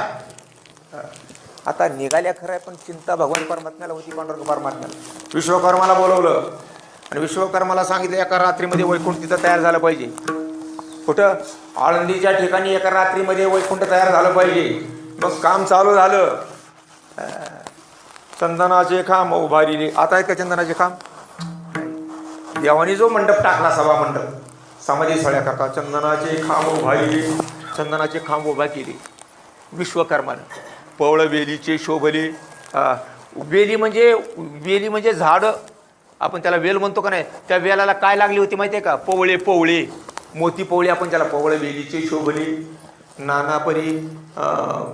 आता निघाल्या खरं, पण चिंता भगवान परमात्म्याला होती, पांडुरंग परमात्म्याला. विश्वकर्माला बोलवलं आणि विश्वकर्माला सांगितलं एका रात्रीमध्ये वैकुंठ तिथं तयार झालं पाहिजे. कुठं? आळंदीच्या ठिकाणी एका रात्रीमध्ये वैकुंठ तयार झालं पाहिजे. मग काम चालू झालं. चंदनाचे खांब उभारिले. आता आहेत का चंदनाचे खांब? देवानी जो मंडप टाकला, सभा मंडप, समाधी सळ्या करता, चंदनाचे खांब उभारिले, चंदनाचे खांब उभा केले विश्वकर्मानं. पवळ वेलीचे शोभले. वेली म्हणजे झाडं, आपण त्याला वेल म्हणतो का नाही, त्या वेलाला काय लागली होती माहिती आहे का? पवळे, मोती पवळे आपण त्याला. पवळ वेलीचे शोभले, नानापरी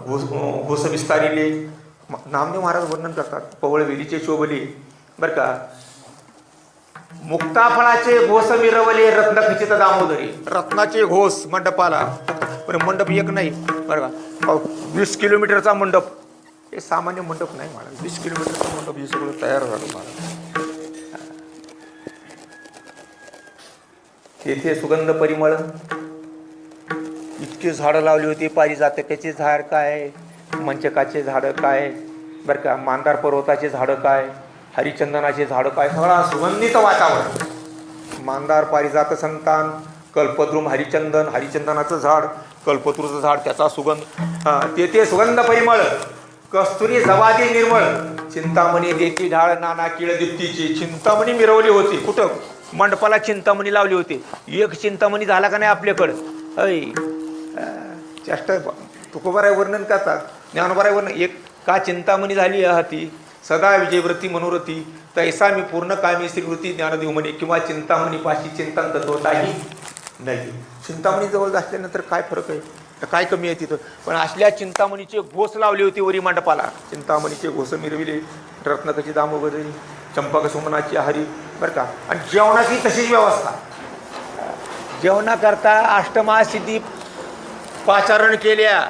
घोस विस्तारिले. नामदेव महाराज वर्णन करतात, पवळ वेलीचे शोभले बरं का. मुक्ताफळाचे घोस मिरवले, रत्नखचित दामोदरी. रत्नाचे घोस मंडपाला. पण मंडप एक नाही बरं का, 20 किलोमीटरचा मंडप. हे सामान्य मंडप नाही महाराज, 20 किलोमीटरचा मंडप हे सगळं तयार झालं महाराज. तेथे सुगंध परिमळ, इतके झाडं लावली होती. पारिजातकाचे झाड काय, मंचकाचे झाडं काय बरं का, मांदार पर्वताचे झाडं काय, हरिचंदनाचे झाडं काय, सगळा सुगंधित वातावरण. मांदार पारिजात संतान, कल्पद्रुम हरिचंदन, हरिचंदनाचं झाड, कल्पतरूचं झाड, त्याचा सुगंध. तेथे सुगंध परिमळ, कस्तुरी जवादी निर्मळ, चिंतामणी देती ढाळ, नाना किळ दीप्तीची. चिंतामणी मिरवली होती. कुठं? मंडपाला चिंतामणी लावली होती. एक चिंतामणी झाला का नाही आपल्याकडं? ऐ चेष्टा. तुकोबाराय वर्णन करतात, ज्ञानोबाराय वर्णन. एक का चिंतामणी झाली हाती, सदा विजयव्रती मनोरथी, तैसा मी पूर्ण कामी श्रीवृत्ती ज्ञानदेव म्हणे. किंवा चिंतामणी पाशी चिंतन तत्वताही नाही. चिंतामणी जवळ असल्यानंतर काय फरक आहे, काय कमी आहे तिथं? पण असल्या चिंतामणीचे घोस लावले होते वरी मंडपाला. चिंतामणीचे घोस मिरविले, रत्नकची दामोदरी, चंपक सुमनाची हरी बरं का. आणि जेवणाची तशीच व्यवस्था. जेवणाकरता अष्टमा सिद्धी पाचारण केल्या.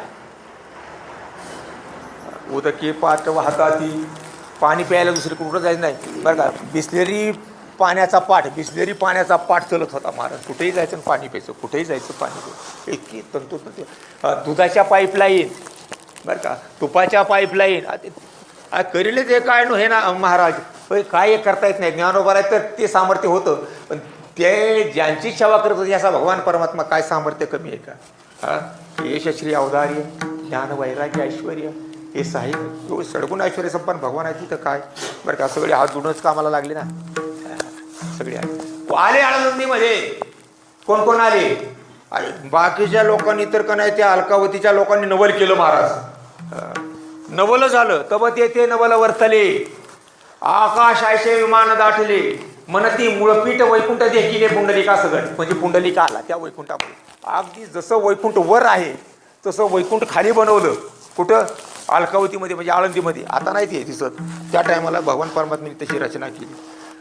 उदके पाठ वाहताती. पाणी प्यायला दुसरी कुठं जायचं नाही बरं का. बिस्लेरी पाण्याचा पाठ, बिसलेरी पाण्याचा पाठ चलत होता महाराज. कुठेही जायचं आणि पाणी प्यायचं, कुठेही जायचं पाणी प्यायचं. इतकी तंतोतंत. दुधाच्या पाईपलाईन बरं का, तुपाच्या पाईपलाईन करीलच हे काय नो हे ना महाराज. काय करता येत नाही. ज्ञानोबा आहे तर ते सामर्थ्य होतं, पण ते ज्यांची सेवा करत होते असा भगवान परमात्मा काय सामर्थ्य कमी आहे का? यशश्री औदार्य ज्ञान वैराग्य ऐश्वर्य हे साहित्य सडगुण ऐश्वर्य संपन्न भगवान आहे तिथं काय बरं का. सगळे हात जोडूनच कामाला लागले ना सगळे आले आळंदीमध्ये. कोण कोण आले? बाकीच्या लोकांनी तर का नाही त्या अलकावतीच्या लोकांनी नवल केलं महाराज. नवल झालं तब ते नवल वर्तले. आकाश आयशे विमान दाटले. मनती मूळपीठ वैकुंठ देखील पुंडलिका सगळ म्हणजे पुंडलिका आला त्या वैकुंठामध्ये. अगदी जसं वैकुंठ वर आहे तसं वैकुंठ खाली बनवलं. कुठं? अलकावतीमध्ये म्हणजे आळंदीमध्ये. आता नाही ते दिसत. त्या टायमाला भगवान परमात्म्याने तशी रचना केली.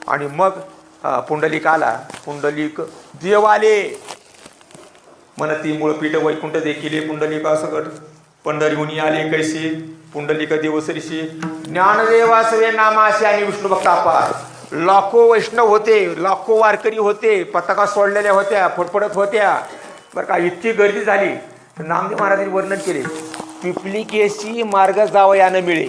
आणि मग पुंडलिक आला. पुंडलिक देव आले. मनती मूळपीठ वैकुंठ देखील पुंडलिका सगळ. पंढरीहुनी आले कैसे पुंडलिक देवसरीशी. ज्ञानदेवासवे नामासे आणि विष्णू भक्तापार. लाखो वैष्णव होते, लाखो वारकरी होते, पताका सोडलेल्या होत्या, फडफडत होत्या बरं का. इतकी गर्दी झाली. नामदेव महाराजांनी वर्णन केले. पिपलिकेशी मार्ग जावयानं मिळे.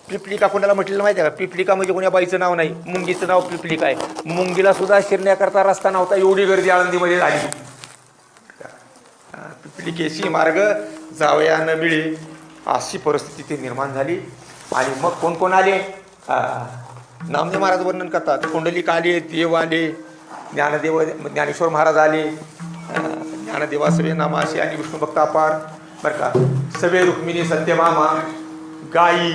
पिपलिका कोणाला म्हटलेलं माहिती आहे का? पिपलिका म्हणजे कोण्या बाईचं नाव नाही, मुंगीचं नाव पिपलिका आहे. मुंगीला सुद्धा शिरण्याकरता रस्ता नव्हता, एवढी गर्दी आळंदीमध्ये झाली. पिपलिकेशी मार्ग जावयानं मिळे अशी परिस्थिती ती निर्माण झाली. आणि मग कोण कोण आले? नामदेव महाराज वर्णन करतात. पुंडलिक आले, देव आले, ज्ञानदेव ज्ञानेश्वर महाराज आले, ज्ञानदेवासवे नामासे आणि विष्णू भक्त अपार बरं का. सवे रुक्मिणी सत्यभामा. गायी.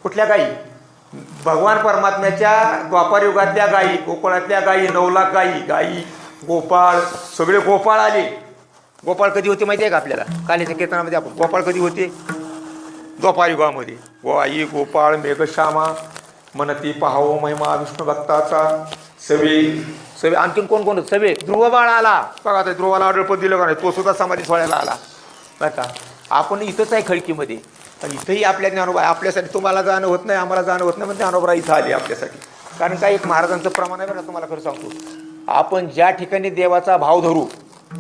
कुठल्या गायी? भगवान परमात्म्याच्या द्वापार युगातल्या गायी, गोकुळातल्या गायी, 9 लाख गायी. गायी, गोपाळ, सगळे गोपाळ आले. गोपाळ कधी होते माहिती आहे का आपल्याला? कालीच्या कीर्तनामध्ये आपण गोपाळ कधी होते? द्वापार युगामध्ये. गायी, गोपाळ, मेघश्यामा, मनती पाहावो महिमा विष्णू भक्ताचा. सवे आणखीन कोण कोण? सवे. ध्रुवबाळ आला बघा. आता ध्रुवाला आढळपत दिलं का नाही? तो सुद्धा समाधी सोहळ्याला आला बरं का. आपण इथंच आहे खडकीमध्ये. पण इथंही आपल्या ज्ञानोबा आपल्यासाठी. तुम्हाला जाणं होत नाही, आम्हाला जाणं होत नाही, पण ज्ञानोबा इथं आले आपल्यासाठी. कारण काय एक महाराजांचं प्रमाण आहे बरं. तुम्हाला खरं सांगतो, आपण ज्या ठिकाणी देवाचा भाव धरू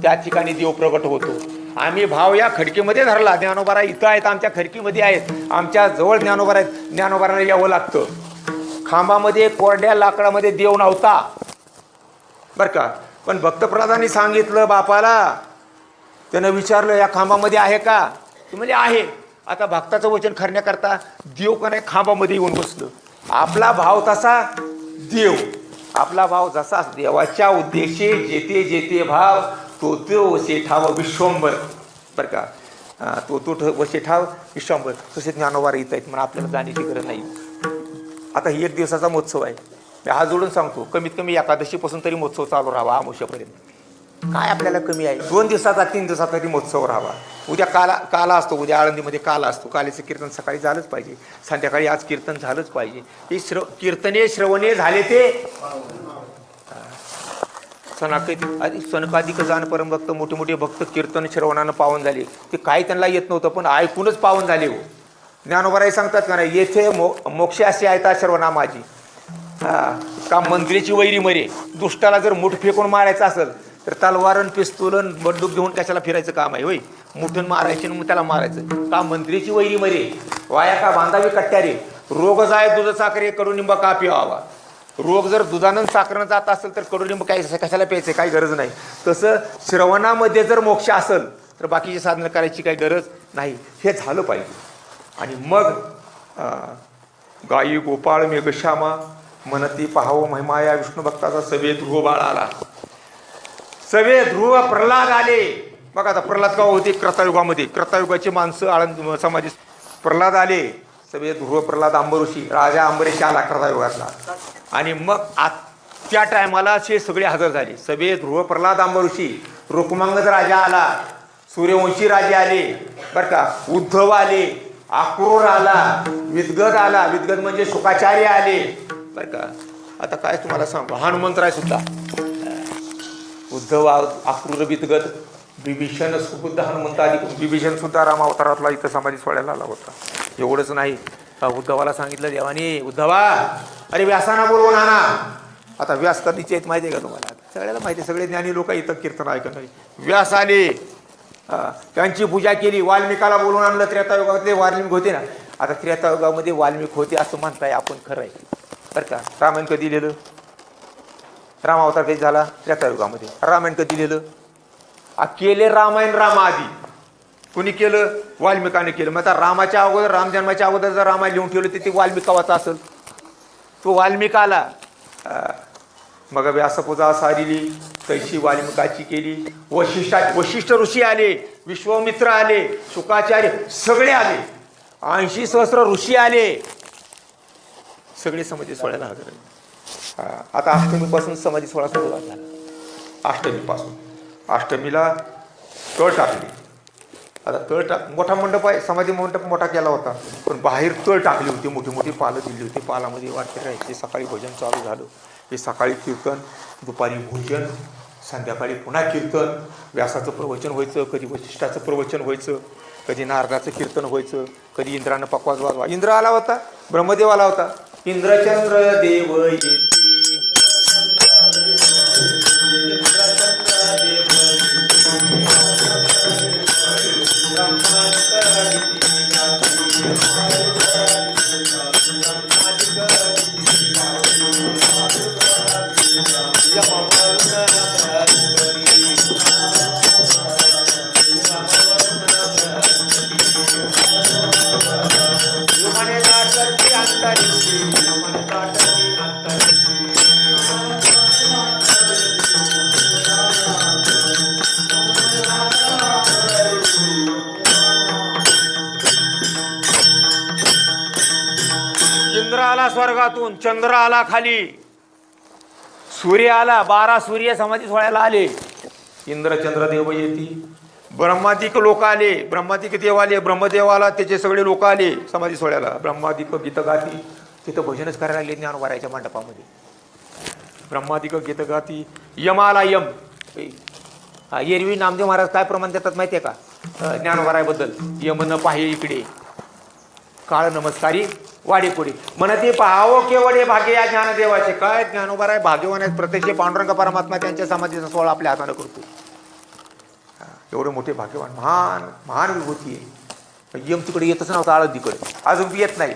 त्या ठिकाणी देव प्रगट होतो. आम्ही भाव या खडकीमध्ये धरला. ज्ञानोबा इथं आहेत, आमच्या खडकीमध्ये आहेत, आमच्या जवळ ज्ञानोबा आहेत. ज्ञानोबाला यावं लागतं. खांबामध्ये कोरड्या लाकडामध्ये देव नव्हता बरं का. पण भक्तप्रल्हादांनी सांगितलं बापाला. त्यानं विचारलं या खांबामध्ये आहे का? ते म्हणजे आहे. आता भक्ताचं वचन करण्याकरता देव का नाही खांबामध्ये येऊन बसलं. आपला भाव तसा देव. आपला भाव जसा देवाच्या उद्देशे जेते जेते भाव तो तो वसे ठाव विश्वंभर बरं का. तो वसे ठाव विश्वंभर. तसे ज्ञानोबा इथं आहेत म्हणून आपल्याला जाण्याची गरज नाही. आता ही 1 दिवसाचा महोत्सव आहे. मी हात जोडून सांगतो, कमीत कमी एकादशीपासून तरी महोत्सव चालू राहावा आमुष्यापर्यंत. काय आपल्याला कमी आहे? 2 दिवसाचा 3 दिवसाचा तरी महोत्सव राहावा. उद्या काला असतो. उद्या आळंदीमध्ये काला असतो. कालेचं कीर्तन सकाळी झालंच पाहिजे. संध्याकाळी आज कीर्तन झालंच पाहिजे. हे कीर्तने श्रवणे झाले ते सनकाधिक जाण परमभक्त. मोठे मोठे भक्त कीर्तन श्रवणानं पावन झाले. ते काही त्यांना येत नव्हतं पण ऐकूनच पावन झाले. हो ज्ञानोबाराही सांगतात का नाही, येथे मोक्ष असे आहेत श्रवणा माझी. का मंत्रीची वैरी मरे. दुष्टाला जर मुठ फेकून मारायचं असेल तर तलवारन पिस्तूलन बंदूक घेऊन कशाला फिरायचं काम आहे? होय मुठून मारायचे मग त्याला मारायचं. का मंत्रीची वैरी मरे वाया का बांधावी कट्ट्यारे. रोग जाय दूध साखरे कडुनिंब का पिवावा. रोग जर दुधानं साखरनं जात असेल तर कडुनिंब काय कशाला प्यायचं? काही गरज नाही. तसं श्रवणामध्ये जर मोक्ष असेल तर बाकीची साधनं करायची काही गरज नाही. हे झालं पाहिजे. आणि मग गायी, गोपाळ, मेघश्यामा, मनती पाहावं महिमा या विष्णू भक्ताचा. सवे ध्रुव बाळ आला. सवे ध्रुव प्रल्हाद आले बघा. आता प्रल्हाद का होते? क्रतायुगामध्ये. क्रतायुगाची माणसं आळंद समाधी. प्रल्हाद आले. सवे ध्रुव प्रल्हाद अंबऋषी. राजा अंबरीश आला क्रतायुगातला. आणि मग त्या टायमाला असे सगळे हजर झाले. सवे ध्रुव प्रल्हाद अंबऋषी. रुक्मांगद राजा आला. सूर्यवंशी राजे आले बरं का. उद्धव आले. अक्रूर आला. विद्गद आला. विद्गद म्हणजे शुकाचार्य आले बरं का. आता काय तुम्हाला सांगू, हनुमंतराय सुद्धा. उद्धव, अक्रूर, विद्गद, विभीषण, सुबुद्ध, हनुमंत आदी. विभीषण सुद्धा राम अवतारातला इथं समाधी सोहळ्याला आला होता. एवढंच नाही, उद्धवाला सांगितलं देवाने, उद्धवा अरे व्यासांना बोलवून आणा. आता व्यास कधीचे आहेत माहिती आहे का तुम्हाला? सगळ्याला माहिती आहे, सगळे ज्ञानी लोक इथं कीर्तन ऐकत नाही. व्यास आले, त्यांची पूजा केली. वाल्मिकाला बोलवून आणलं. त्रेतायुगातले वाल्मिक होते ना. आता त्रेतायुगामध्ये वाल्मिक होते असं म्हणताय आपण, खरं आहे बरं का? रामायण कधी लिहिलं? राम अवतार कधी झाला? त्रेतायुगामध्ये. रामायण कधी लिहिलं? केले रामायण रामाआधी. कुणी केलं? वाल्मिकाने केलं. मग आता रामाच्या अगोदर, राम जन्माच्या अगोदर जर रामायण लिहून ठेवलं तर ते वाल्मिकावाचा असेल. तो वाल्मिक आला, मग व्यासपूजा सारिली, तैशी वाल्मिकाची केली. वशिष्ठ ऋषी आले, विश्वामित्र आले, शुकाचार्य सगळे आले, 80 सहस्र ऋषी आले, सगळे समाधी सोहळ्याला हजर आहे. आता अष्टमीपासून समाधी सोहळा सुरुवात झाला. अष्टमीपासून, अष्टमीला तळ टाकली. आता तळ मोठा मंडप आहे, समाधी मंडप मोठा केला होता, पण बाहेर तळ टाकली होती, मोठी मोठी पालं दिली होती. पालामध्ये वाटते राहायचे. सकाळी भजन चालू झालं. हे सकाळी कीर्तन, दुपारी भोजन, संध्याकाळी पुन्हा कीर्तन. व्यासाचं प्रवचन व्हायचं, कधी वशिष्ठाचं प्रवचन व्हायचं, कधी नारदाचं कीर्तन व्हायचं, कधी इंद्रानं पकवाज वाजवा. इंद्र आला होता, ब्रह्मदेव आला होता. इंद्रचंद्र देव येती, इंद्र आला स्वर्गातून, चंद्र आला खाली, सूर्य आला. 12 सूर्य समाधी सोहळ्याला आले. इंद्रचंद्र देव येती. ब्रह्मादिक लोक आले, ब्रह्मादिक देव आले, ब्रह्मदेव आला, त्याचे सगळे लोक आले समाधी सोहळ्याला. ब्रह्मादिक गीत गाती. तिथं भजनच करायला लागले ज्ञानोबारायच्या मंडपामध्ये. ब्रह्मादिक गीत गाती. यम आला. यम, एरवी नामदेव महाराज काय प्रमाण देतात माहिती आहे का ज्ञानोबारायबद्दल? यम न पाहे इकडे, काळ नमस्कारी वाडे पुढे, म्हणते पाहावो केवढे भाग्य या ज्ञानदेवाचे. काय ज्ञानोबाराय भाग्यवान आहेत. प्रत्यक्ष पांडुरंग परमात्मा त्यांच्या समाधीचा सोहळा आपल्या हाताने करतो. एवढे मोठे भाग्यवान, महान महान विभूती आहे. यम तिकडे येतच नव्हता, आळंदीकडे अजून बी येत नाही.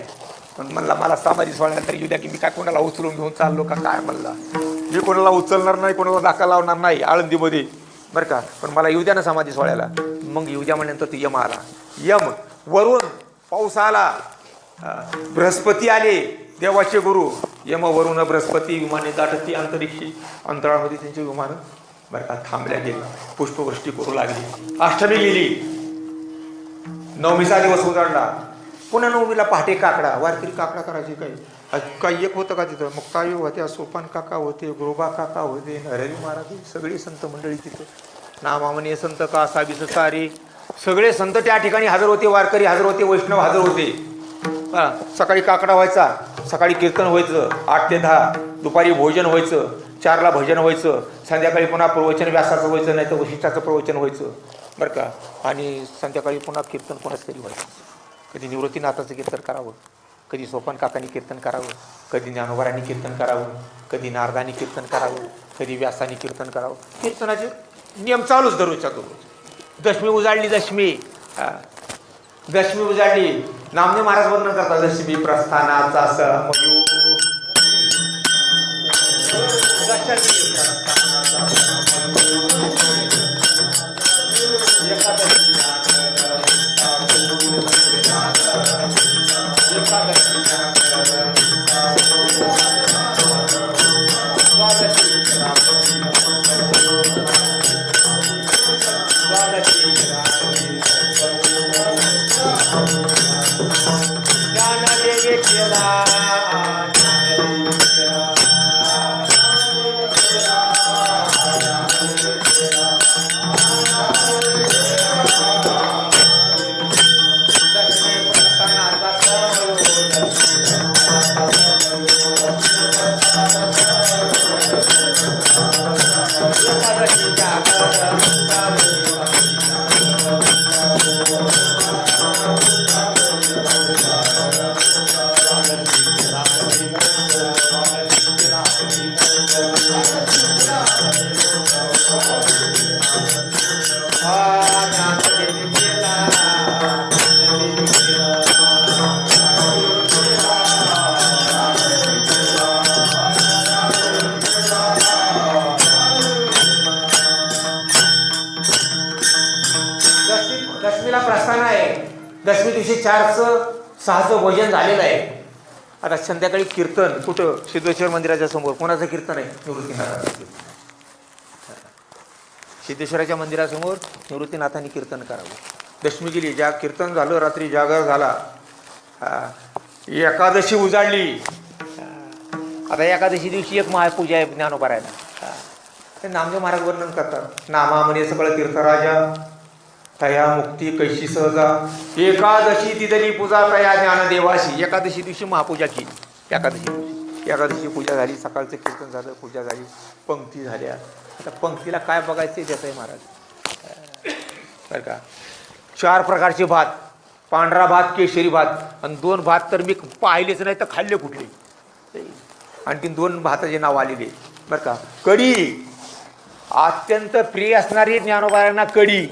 पण म्हणला मला समाधी सोहळ्याला तरी येऊ द्या की मी काय कोणाला उचलून घेऊन चाललो का काय. म्हणला मी कोणाला उचलणार नाही, कोणाला धक्का लावणार नाही आळंदीमध्ये बरं का, पण मला येऊ द्या ना समाधी सोहळ्याला. मग येऊ द्या म्हणल्यानंतर ते यम आला. यम वरून पाऊस आला. बृहस्पती आले, देवाचे गुरु. यम वरून बृहस्पती विमाने दाटती अंतरिक्षी. अंतराळमध्ये त्यांची विमानं बरं का थांबल्या गेली. पुष्पवृष्टी करू लागली. अष्टमी गेली. नवमीचा दिवस उजाडला. पुन्हा नवमीला पहाटे काकडा. वारकरी काकडा करायची काही एक होतं का तिथं? मुक्ताई होत्या, सोपान काका होते, गुरुबा काका होते, नरहरी महाराज, सगळी संत मंडळी तिथं. नामामने संत का साबिस सारे सगळे संत त्या ठिकाणी हजर होते. वारकरी हजर होते, वैष्णव हजर होते. सकाळी काकडा व्हायचा, सकाळी कीर्तन व्हायचं 8 ते 10, दुपारी भोजन व्हायचं, 4ला भजन व्हायचं, संध्याकाळी पुन्हा प्रवचन व्यासाचं व्हायचं, नाही तर वशिष्ठाचं प्रवचन व्हायचं बरं का. आणि संध्याकाळी पुन्हा कीर्तन कोणाच तरी व्हायचं. कधी निवृत्तीनाथाचं कीर्तन करावं, कधी सोपान काकांनी कीर्तन करावं, कधी ज्ञानोबारांनी कीर्तन करावं, कधी नारदांनी कीर्तन करावं, कधी व्यासांनी कीर्तन करावं. कीर्तनाचे नियम चालूच दररोजच्या दररोज. दशमी उजाडली. दशमी उजाडली. नामदेव महाराज वर्णन करतात. दशमी प्रस्थानाचा समयू, दशमीला प्रस्थान आहे. दशमी दिवशी 4-6चं भोजन झालेलं आहे. आता संध्याकाळी कीर्तन कुठं? सिद्धेश्वर मंदिराच्या समोर. कोणाचं कीर्तन आहे? निवृत्तीनाथाचं. सिद्धेश्वराच्या मंदिरासमोर निवृत्तीनाथांनी कीर्तन करावं. दशमी गेली, ज्या कीर्तन झालं, रात्री जागर झाला, एकादशी उजाडली. आता एकादशी दिवशी एक महापूजा आहे ज्ञानोबारायला. ते नामदेव महाराज वर्णन करतात. नामा म्हणे सकळ तीर्थराजा, तया मुक्ती कैशी सहजा, एकादशी तिथली पूजा तया ज्ञानदेवाशी. एकादशी दिवशी महापूजा केली. एकादशी पूजा झाली, सकाळचं कीर्तन झालं, पूजा झाली, पंक्ती झाल्या. आता पंक्तीला काय बघायचं त्याचं आहे महाराज बरं का. 4 प्रकारचे भात, पांढरा भात, केशरी भात आणि 2 भात तर मी पाहिलेच नाही तर खाल्ले कुठले. आणखीन 2 भाताचे नाव आलेले बरं का. कढी, अत्यंत प्रिय असणारी ज्ञानोबारायांना कढी.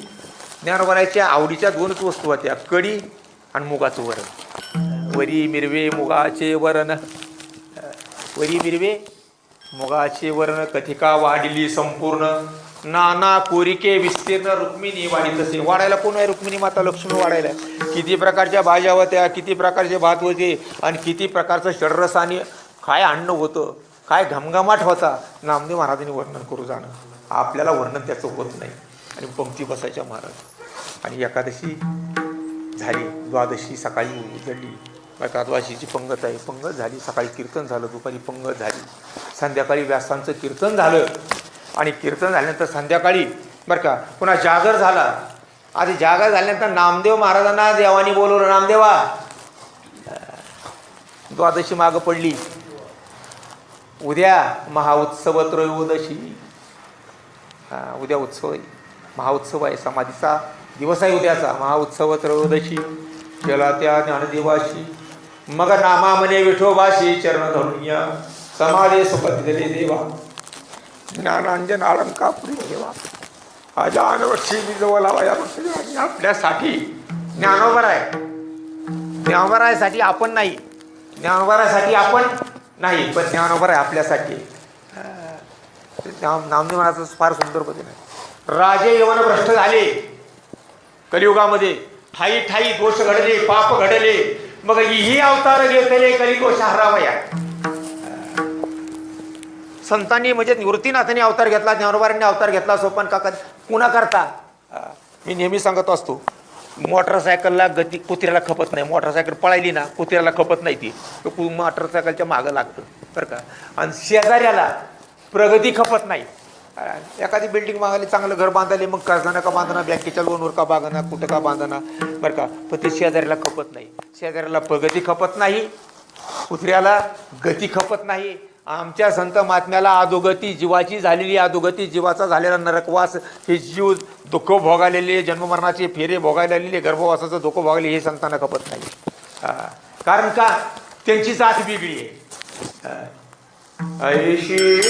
ज्ञानोबाराच्या आवडीच्या 2च वस्तू होत्या, कढी आणि मुगाचं वरण. वरी मिरवे मुगाचे वरण, वरी मिरवे मुगाचे वरण, कथिका वाढली संपूर्ण, नाना कोरिके विस्तीर्ण, रुक्मिणी वाढी तसे. वाढायला कोण आहे? रुक्मिणी माता लक्ष्मी वाढायला. किती प्रकारच्या भाज्या होत्या, किती प्रकारचे भात होते आणि किती प्रकारचं षडरस आणि काय अन्न होतं, काय घमघमाट होता, नामदेव महाराजांनी वर्णन करू जाणं. आपल्याला वर्णन त्याचं होत नाही. आणि पंक्ती बसायच्या महाराज. आणि एकादशी झाली, द्वादशी सकाळी उजळली बरं का. द्वादशीची पंगत आहे, पंगत झाली, सकाळी कीर्तन झालं, दुपारी पंगत झाली, संध्याकाळी व्यासांचं कीर्तन झालं. आणि कीर्तन झाल्यानंतर संध्याकाळी बरं का पुन्हा जागर झाला. आधी जागर झाल्यानंतर नामदेव महाराजांना देवानी बोलवलं. नामदेवा, द्वादशी मागं पडली, उद्या महाउत्सव त्रयोदशी. उद्या उत्सव आहे, महाउत्सव आहे, समाधीचा दिवस आहे उद्याचा. महाउत्सव त्रयोदशी केला त्या ज्ञानदेवाशी. मग नामा म्हणे विठोबाशी, चरण धरून या समाधी सुपथ दिले देवा. ज्ञानांजन अलंकापुरी देवा, अजानवक्षी मी जवळ लावा. या आपल्यासाठी ज्ञानोबराय, ज्ञानोबरायसाठी आपण नाही, ज्ञानोबरायसाठी आपण नाही, पण ज्ञानोबराय आपल्यासाठी. नामदेव महाराजाचं फार सुंदर बदल आहे. राजे यवन भ्रष्ट झाले कलियुगामध्ये, ठाई ठाई दोष घडले, पाप घडले. मग ही अवतार घेतले कलिदोष हरावया. संतांनी म्हणजे निवृत्तीनाथांनी अवतार घेतला, ज्ञानोबारांनी अवतार घेतला. सोपान काका पुन्हा करता. मी नेहमी सांगत असतो, मोटरसायकलला गती कुत्र्याला खपत नाही. मोटरसायकल पळायली ना कुत्र्याला खपत नाही, ती मोटरसायकलच्या मागं लागतं बरं का. आणि शेजाऱ्याला प्रगती खपत नाही. एखादी बिल्डिंग मागायला, चांगलं घर बांधायला, मग कर्जानं का बांधना, बँकेच्या लोनवर का बांधना, कुठं का बांधना बरं का. पण ते शेजाऱ्याला खपत नाही. शेजाऱ्याला प्रगती खपत नाही, कुत्र्याला गती खपत नाही. आमच्या संत महात्म्याला अधोगती जीवाची झालेली, अधोगती जीवाचा झालेला नरकवास, हे जीव दुःख भोगालेले, जन्ममरणाचे फेरे भोगायलेले, गर्भवासाचं दुःख भोगायले, हे संतांना खपत नाही. कारण का? त्यांची जात वेगळी आहे. ऐशी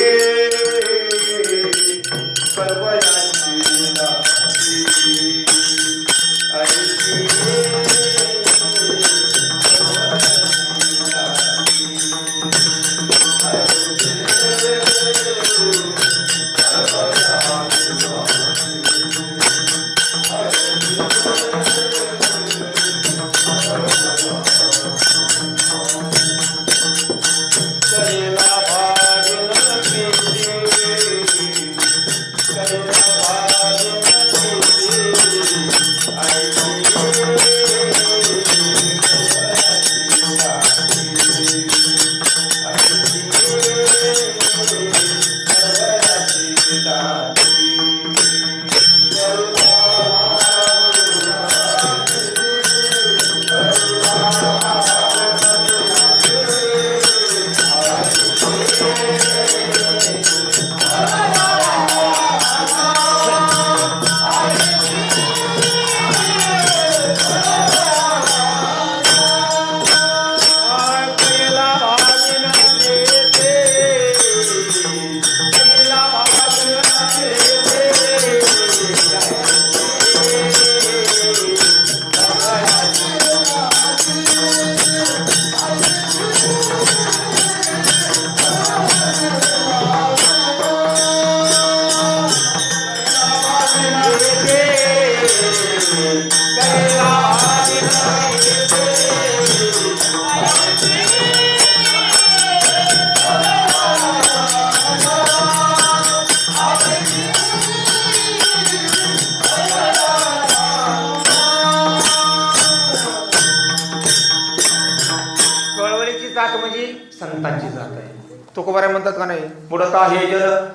संतांची जात आहे. तुकोबाराय म्हणतात का नाही, बुडता हे जल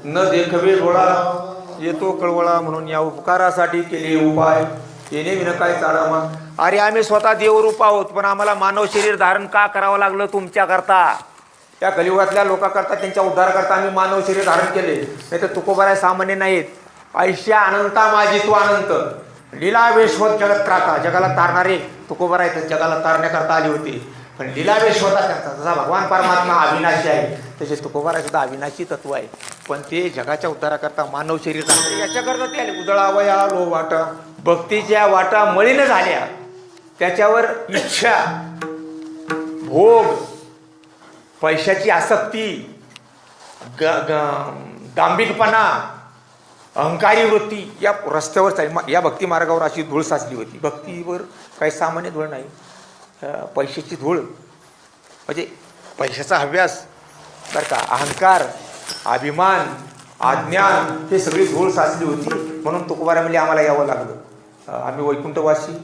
न देखवे डोळा, येतो कळवळा म्हणून या उपकारासाठी केले उपाय, येणे विन काय चाळामा. अरे आम्ही स्वतः देवरूप आहोत, पण आम्हाला मानव शरीर धारण का करावं लागलं तुमच्या करता, त्या कलियुगातल्या लोकांकरता, त्यांच्या उद्धाराकरता आम्ही मानव शरीर धारण केले. नाही तर तुकोबाराय सामान्य नाहीत. ऐशा अनंता माझी तू अनंत, लीलावेश्वर जगत त्राता, जगाला तारणारे तुकोबाराय तर जगाला तारण्याकरता आली होती. पण लीलावेश होता त्यांचा. जसा भगवान परमात्मा अविनाशी आहे, तसे तुकोबाराय सुद्धा अविनाशी तत्व आहे. पण ते जगाच्या उद्धाराकरता मानव शरीर धारण, याच्याकरता ते आले. उदळावया लो वाटा, भक्तीच्या वाटा मळीन झाल्या, त्याच्यावर इच्छा, भोग, पैशाची आसक्ती, दांभिकपणा, अहंकारी वृत्ती या रस्त्यावर चालली. या भक्ती मार्गावर अशी धूळ साचली होती. भक्तीवर काही सामान्य धूळ नाही, पैशाची धूळ, म्हणजे पैशाचा हव्यास बरं का, अहंकार, अभिमान, अज्ञान, हे सगळी धूळ साचली होती. म्हणून तुकोबाराय म्हणजे आम्हाला यावं लागलं. आम्ही वैकुंठवासी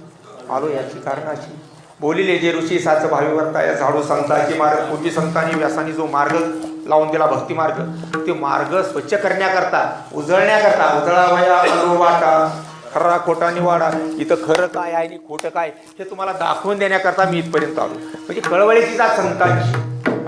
आलो याची कारण अशी. बोलिले जे ऋषी साच भावी वर्ता, या झाडू संतांची मार्ग. पूर्वी संतांनी व्यासांनी जो मार्ग लावून दिला भक्ती मार्ग, ते मार्ग स्वच्छ करण्याकरता, उजळण्याकरता, उजळावया लो वाटा, खरा खोटा निवाडा, इथं खरं काय आहे आणि खोटं काय हे तुम्हाला दाखवून देण्याकरता मी इथपर्यंत आलो. म्हणजे कळवळ्याची जात संतांची,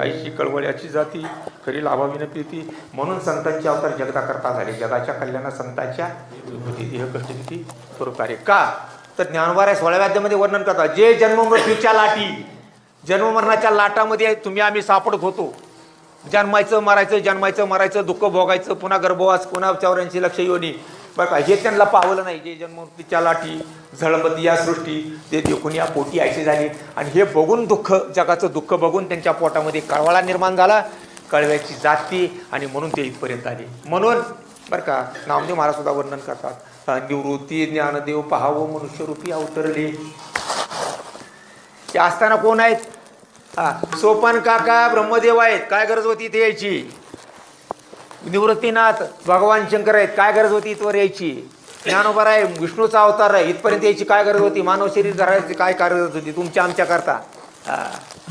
ऐशी कळवळ्याची जाती खरी लाभावी न प्रीती. म्हणून संतांचे अवतार जगदा करता झाले. जगाच्या कल्याणा संतांच्या विभूती देह कष्ट किती स्वरूपारे. का तर ज्ञानोबाराय 16व्या अध्यायामध्ये वर्णन करतात, जे जन्म मृत्यूच्या लाटी, जन्ममरणाच्या लाटामध्ये तुम्ही आम्ही सापडत होतो. जन्मायचं मरायचं, जन्मायचं मरायचं, दुःख भोगायचं, पुन्हा गर्भवास, पुन्हा 84 लक्ष योनी, बरं का, हे त्यांना पावलं नाही. जे जन्ममृत्यूच्या लाटी, झळबती या सृष्टी, ते देखून या पोटी ऐशी झाली. आणि हे बघून दुःख, जगाचं दुःख बघून त्यांच्या पोटामध्ये कळवळा निर्माण झाला, कळव्याची जाती, आणि म्हणून ते इथपर्यंत आले. म्हणून बरं का नामदेव महाराज सुद्धा वर्णन करतात, निवृत्ती ज्ञानदेव पहावं मनुष्यरूपी अवतरले. ते असताना कोण आहेत? सोपान काका ब्रह्मदेव आहेत, काय गरज होती इथे यायची? निवृत्तीनाथ भगवान शंकर आहेत, काय गरज होती इथवर यायची? ज्ञानोबाराय विष्णूचा अवतार आहे, इथपर्यंत यायची काय गरज होती? मानव शरीर धरायची काय गरज होती तुमच्या आमच्या करता?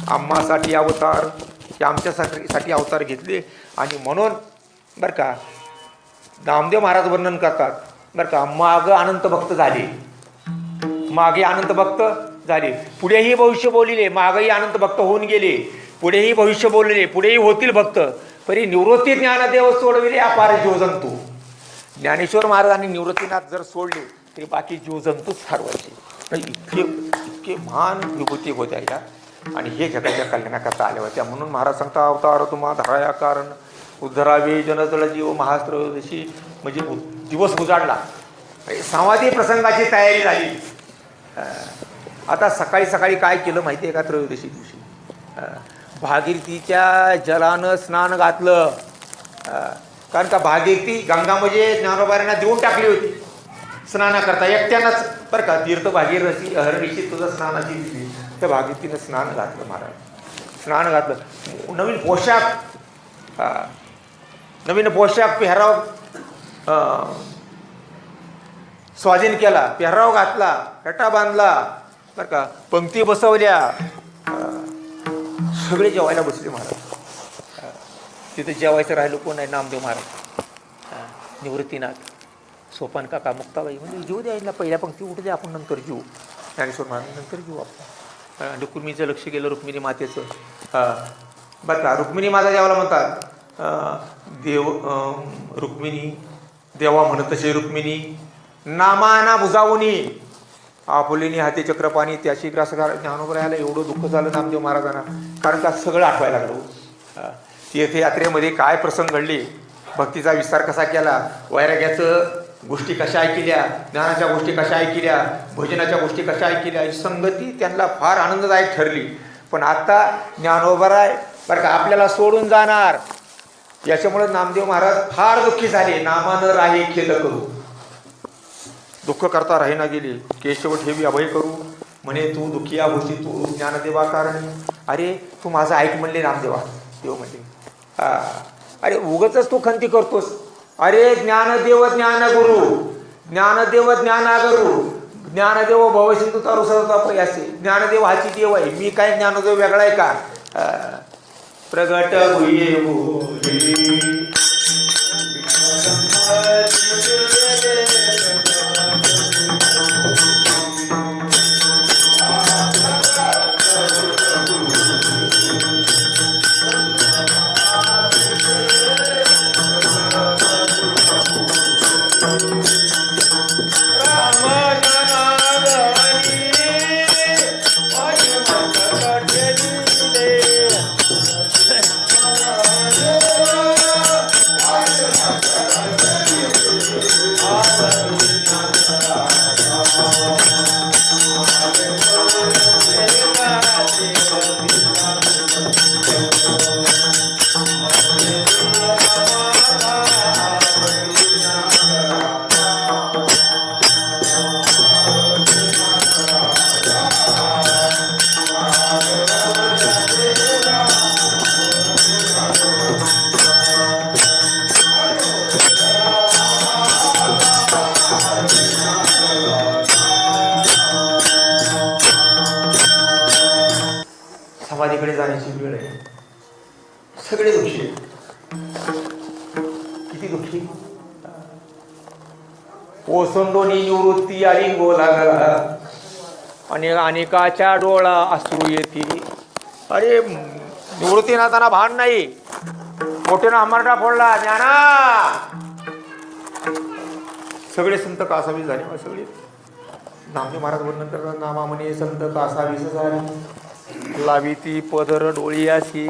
आम्हासाठी अवतार, हे आमच्यासाठी अवतार घेतले. आणि म्हणून बरं का नामदेव महाराज वर्णन करतात, बरं का, माग अनंत भक्त झाले, मागे अनंत भक्त झाले, पुढेही भविष्य बोलिले, मागही अनंत भक्त होऊन गेले, पुढेही भविष्य बोलले, पुढेही होतील भक्त. परी निवृत्ती ज्ञानदेव सोडविले अपार जीवजंतू. ज्ञानेश्वर महाराजांनी निवृत्तीनाथ जर सोडले तरी बाकी जीवजंतूच हरवायचे. इतके इतके महान विभूती होत्या या, आणि हे जगाच्या कल्याणाकरता आल्या होत्या. म्हणून महाराज सांगता, अवतार तुम्हा धराया कारण, उद्धरावे जनतळ जीव महास्त्रयोदशी. म्हणजे दिवस उजाडला, संवादी प्रसंगाची तयारी झाली. आता सकाळी सकाळी काय केलं माहिती आहे का? त्रयोदशी दिवशी भागीरथीच्या जलानं स्नान घातलं. कारण का भागीरथी गंगा म्हणजे ज्ञानोबारायांना देऊन टाकली होती स्नानाकरता एकट्यानंच, बरं का. तीर्थ भागीरथी अहर्निशी तुझं स्नानाची दिली, त्या भागीरथीनं स्नान घातलं. महाराज स्नान घातलं, नवीन पोशाख पेहराव स्वाधीन केला, पेहराव घातला, फेटा बांधला, बरं का, पंक्ती बसवल्या, सगळे जेवायला बसले महाराज. तिथे जेवायचं राहिलं कोण आहे? नामदेव महाराज, निवृत्तीनाथ, सोपान काका, मुक्ताबाई. म्हणजे जीव द्यायला पहिल्या पंक्ती उठू द्या, आपण नंतर जीव. ज्ञानेश्वर महाराज नंतर जीव आपण. रुक्मिणीचं लक्ष गेलं, रुक्मिणी मातेचं. बरं का, रुक्मिणी माता देवाला म्हणतात, रुक्मिणी देवा म्हणत तसे रुक्मिणी, नामाना बुजावणी, आपुलेनी हाती चक्रपाणी, त्याशी ग्रासगार. ज्ञानोबारायाला एवढं दुःख झालं नामदेव महाराजांना, कारण का सगळं आठवायला लागलं. तीर्थयात्रेमध्ये काय प्रसंग घडले, भक्तीचा विस्तार कसा केला, वैराग्याचं गोष्टी कशा ऐकल्या, ज्ञानाच्या गोष्टी कशा ऐकल्या, भजनाच्या गोष्टी कशा ऐकल्या, ही संगती त्यांना फार आनंददायक ठरली. पण आता ज्ञानोबाराय बरं का आपल्याला सोडून जाणार, याच्यामुळे नामदेव महाराज फार दुःखी झाले. नामानं राही खेद करू, दुःख करता राहीना गेले, केशव ठेवी अभय करू, म्हणे तू दुःखी या गोष्टी तू ज्ञानदेवा कारण. अरे तू माझं ऐक म्हणले नामदेवा. देव म्हणले, अरे उगतच तू खंती करतोस. अरे ज्ञानदेव ज्ञानगुरु, ज्ञानदेव ज्ञानागुरु, ज्ञानदेव भवसिंधू तारू सरता प्रयासे. ज्ञानदेव हाची देव आहे, मी काय ज्ञानदेव वेगळा आहे का? प्रगट हुई बोली समाधीकडे जाण्याची वेळ आहे. सगळे दुःखी आहेत. किती दुःखी. ओसंडोनी निवृत्ती आलिंगो लागला आणि अनेकाच्या डोळा अश्रू येतील. अरे निवृत्ती नाताना भान नाही. मोठ्यानं हमरडा फोडला ज्ञाना. सगळे संत कासावी झाले. सगळे नामदेव महाराज वर्णन नामा म्हणे संत कासावीस झाले. लावी ती पदर डोळी अशी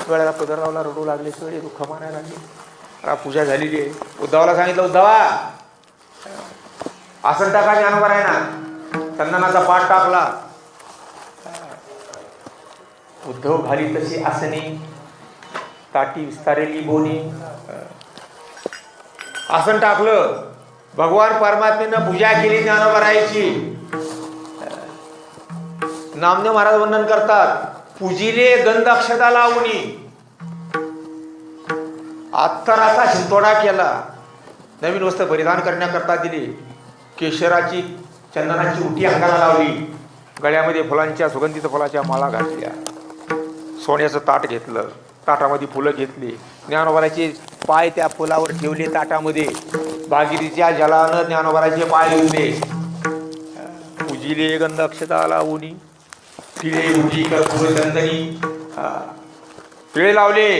गळ्याला पदर लावला रडू लागले. सगळे दुःख मानायला लागले. पूजा झालेली आहे. उद्धवाला सांगितलं उद्धवा आसन टाका ज्ञानोबा आहे ना. चंदनाचा पाठ टाकला. उद्धव घाली तशी आसनी ताटी विस्तारेली बोनी. आसन टाकलं. भगवान परमात्मेनं पूजा केली ज्ञानोबरायची. नामदेव महाराज वर्णन करतात पूजिले गंध अक्षता लावणी. अत्तराचा शिंतोडा केला. नवीन वस्त्र परिधान करण्याकरता दिली. केशराची चंदनाची उटी अंगाला लावली. गळ्यामध्ये फुलांच्या सुगंधित फुलाच्या माळा घातल्या. सोन्याचं ताट घेतलं. ताटामध्ये फुलं घेतली. ज्ञानोबाराचे पाय त्या फुलावर ठेवले ताटामध्ये. भागीरथीच्या जलानं ज्ञानोबाराचे पाय धुतले. पूजिले गंध अक्षता लावणी. तिळे उटी कर्पूर चंदनी. तिळे लावले.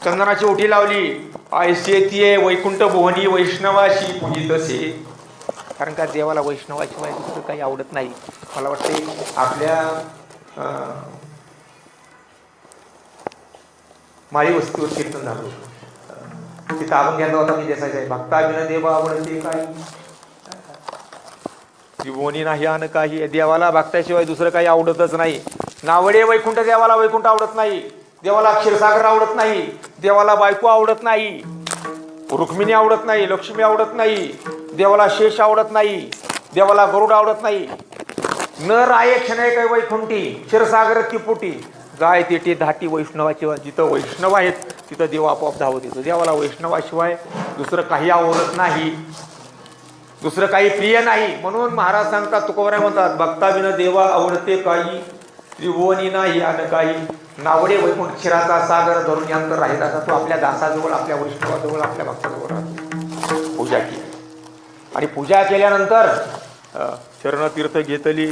चंदनाची उठी लावली. ऐसे तिये वैकुंठ भुवनी वैष्णवाशी पूजितसे. कारण का देवाला वैष्णवाशिवाय दुसरं काही आवडत नाही. मला वाटते आपल्या माळी वस्तीवर कीर्तन झालं. तिथं आपण घ्यायला होता मी देसायचा आहे. भक्ता बिन देवा आवडते काही त्रिभुवनी नाही अन काही. देवाला भक्ताशिवाय दुसरं काही आवडतच नाही. नावडे वैकुंठ देवाला वैकुंठ आवडत नाही. देवाला क्षीरसागर आवडत नाही. देवाला बायको आवडत नाही. रुक्मिणी आवडत नाही. लक्ष्मी आवडत नाही. देवाला शेष आवडत नाही. देवाला गरुड आवडत नाही. न राये क्षण काही वैकुंठी क्षीरसागर तिपुटी. गाय तेटी धाटी वैष्णवाची. जिथं वैष्णव आहेत तिथं देव आपोआप धावत येतो. देवाला वैष्णवाशिवाय दुसरं काही आवडत नाही. दुसरं काही प्रिय नाही. म्हणून महाराज सांगतात तुकोबाराय म्हणतात भक्ता बिन देवा आवडते काही. त्रिभुवनी नाही अन काही. नावडे वैकुंठ क्षीराचा सागर धरून यांतर राहील असा तो आपल्या दासाजवळ आपल्या वैष्णवाजवळ आपल्या भक्ताजवळ राहतो. पूजा केली आणि पूजा केल्यानंतर चरणतीर्थ घेतली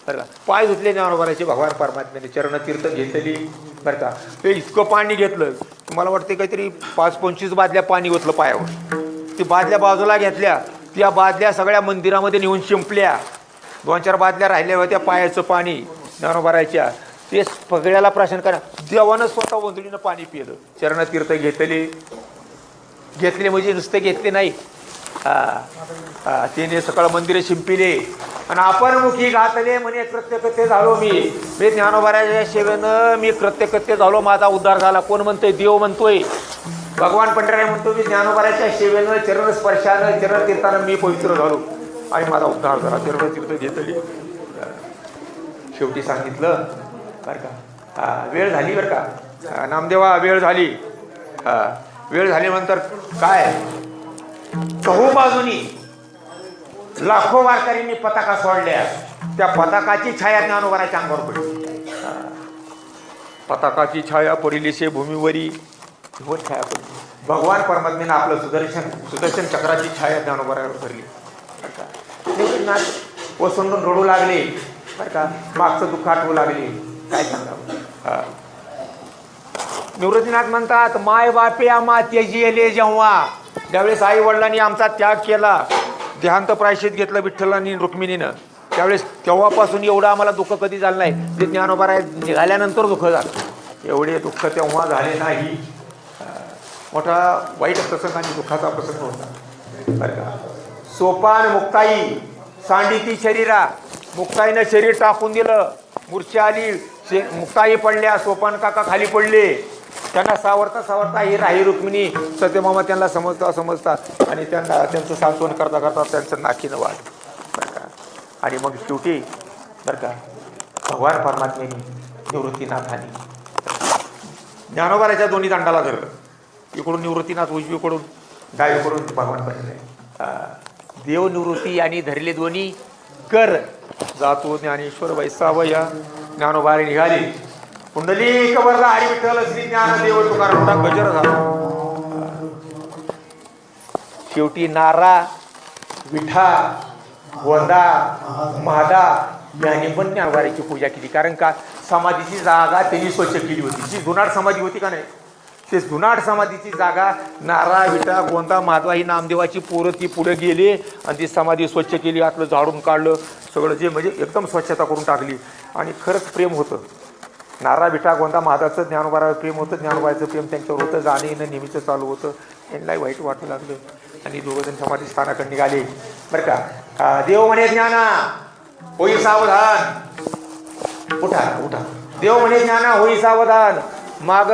बरं का. पाय धुतले ज्ञानोबारायचे भगवान परमात्म्याने. चरणतीर्थ घेतली बरं का. ते इतकं पाणी घेतलं तुम्हाला वाटते काहीतरी 5-25 बादल्या पाणी ओतलं पायावर. ती बादल्या बाजूला घेतल्या. त्या बादल्या सगळ्या मंदिरामध्ये नेऊन शिंपल्या. 2-4 बादल्या राहिल्या होत्या पायाचं पाणी ज्ञानोबारायच्या. ते सगळ्याला प्राशन करा. देवानं स्वतः वंदुलीनं पाणी पिलं. चरणतीर्थ घेतले म्हणजे नुसते घेतले नाही. तिने सकाळ मंदिरे शिंपिले आणि आपण मुखी घातले म्हणे कृत्यकृत्य झालो मी. ज्ञानोबाराच्या सेवेनं मी कृत्यकृत्य झालो. माझा उद्धार झाला. कोण म्हणतोय? देव म्हणतोय. भगवान पंढराय म्हणतो मी ज्ञानोबाराच्या सेवेनं चरण स्पर्शानं चरणतीर्थानं मी पवित्र झालो आणि माझा उद्धार झाला. चरणतीर्थ घेतली. शेवटी सांगितलं बरं का वेळ झाली बरं का. नामदेवा वेळ झाली. वेळ झाल्यानंतर काय चहू बाजूनी लाखो वारकऱ्यांनी पताका सोडल्या. त्या पताकाची छाया ज्ञानोबाराच्या अंगावर पडली. पताकाची छाया पडिलीशे भूमीवरी वर छाया पडली. भगवान परमात्म्यानं आपलं सुदर्शन चक्राची छाया ज्ञानोबावर धरली बरं का. निवृत्तीनाथ ओसंडून रडू लागले बरं का. मागचं दुःख आठवू लागले. काय सांगावं. निवृत्तीनाथ म्हणतात, माय बापे आम्हा त्यजिले जेव्हा, ज्यावेळेस आई वडिलांनी आमचा त्याग केला, देहांत प्रायश्चित घेतलं विठ्ठलांनी रुक्मिणीनं, त्यावेळेस तेव्हापासून एवढं आम्हाला दुःख कधी झालं नाही. ते ज्ञानोबा निघाल्यानंतर दुःख झालं. एवढे दुःख तेव्हा झाले नाही. मोठा वाईट प्रसंग आणि दुःखाचा प्रसंग होता बरं का. सोपान मुक्ताई सांडिती शरीरा, मुक्ताईनं शरीर टाकून दिलं. मूर्छा आली, मुक्ताई पडल्या, सोपान काका खाली पडले. त्यांना सावरता ही राही रुक्मिणी सत्यमामा त्यांना समजता आणि त्यांना त्यांचं सांत्वन करता करता त्यांचं नाकीनं वाढ बरं का. आणि मग शेवटी बरं का भगवान परमात्म्याने निवृत्तीनाथाने ज्ञानोबाराच्या दोन्ही दंडाला धरलं. इकडून निवृत्तीनाथ उजवीकडून, डावीकडून भगवान बनले. देव निवृत्ती आणि धरले दोन्ही कर, जातो ज्ञानेश्वर वैसावया. ज्ञानोबारी निघाली. कुंडली कबरला हरी विठ्ठल श्री ज्ञानदेव तुकाराम गजर झाला. शेवटी नारा विठा गोंदा महादा यांनी पण ज्ञानोबारीची पूजा केली. कारण का समाधीची जागा त्यांनी स्वच्छ केली होती. जी जुनाट समाधी होती का नाही, ते जुनाट समाधीची जागा नारा विटा गोंदा माधवा ही नामदेवाची पोरं ती पुढे गेली आणि ती समाधी स्वच्छ केली. आतलं झाडून काढलं सगळं, जे म्हणजे एकदम स्वच्छता करून टाकली. आणि खरंच प्रेम होतं. नारा विटा गोंदा महादाचं ज्ञानोबारावर प्रेम होतं. ज्ञानोबाचं प्रेम त्यांच्यावर होतं. जाणं येणं नेहमीचं चालू होतं. त्यांनाही वाईट वाटू लागलं आणि दोघंजण समाधी स्थानाकडे निघाले बरं का. देव म्हणे ज्ञाना होई सावधान, उठा उठा. देव म्हणे ज्ञाना होई सावधान. माग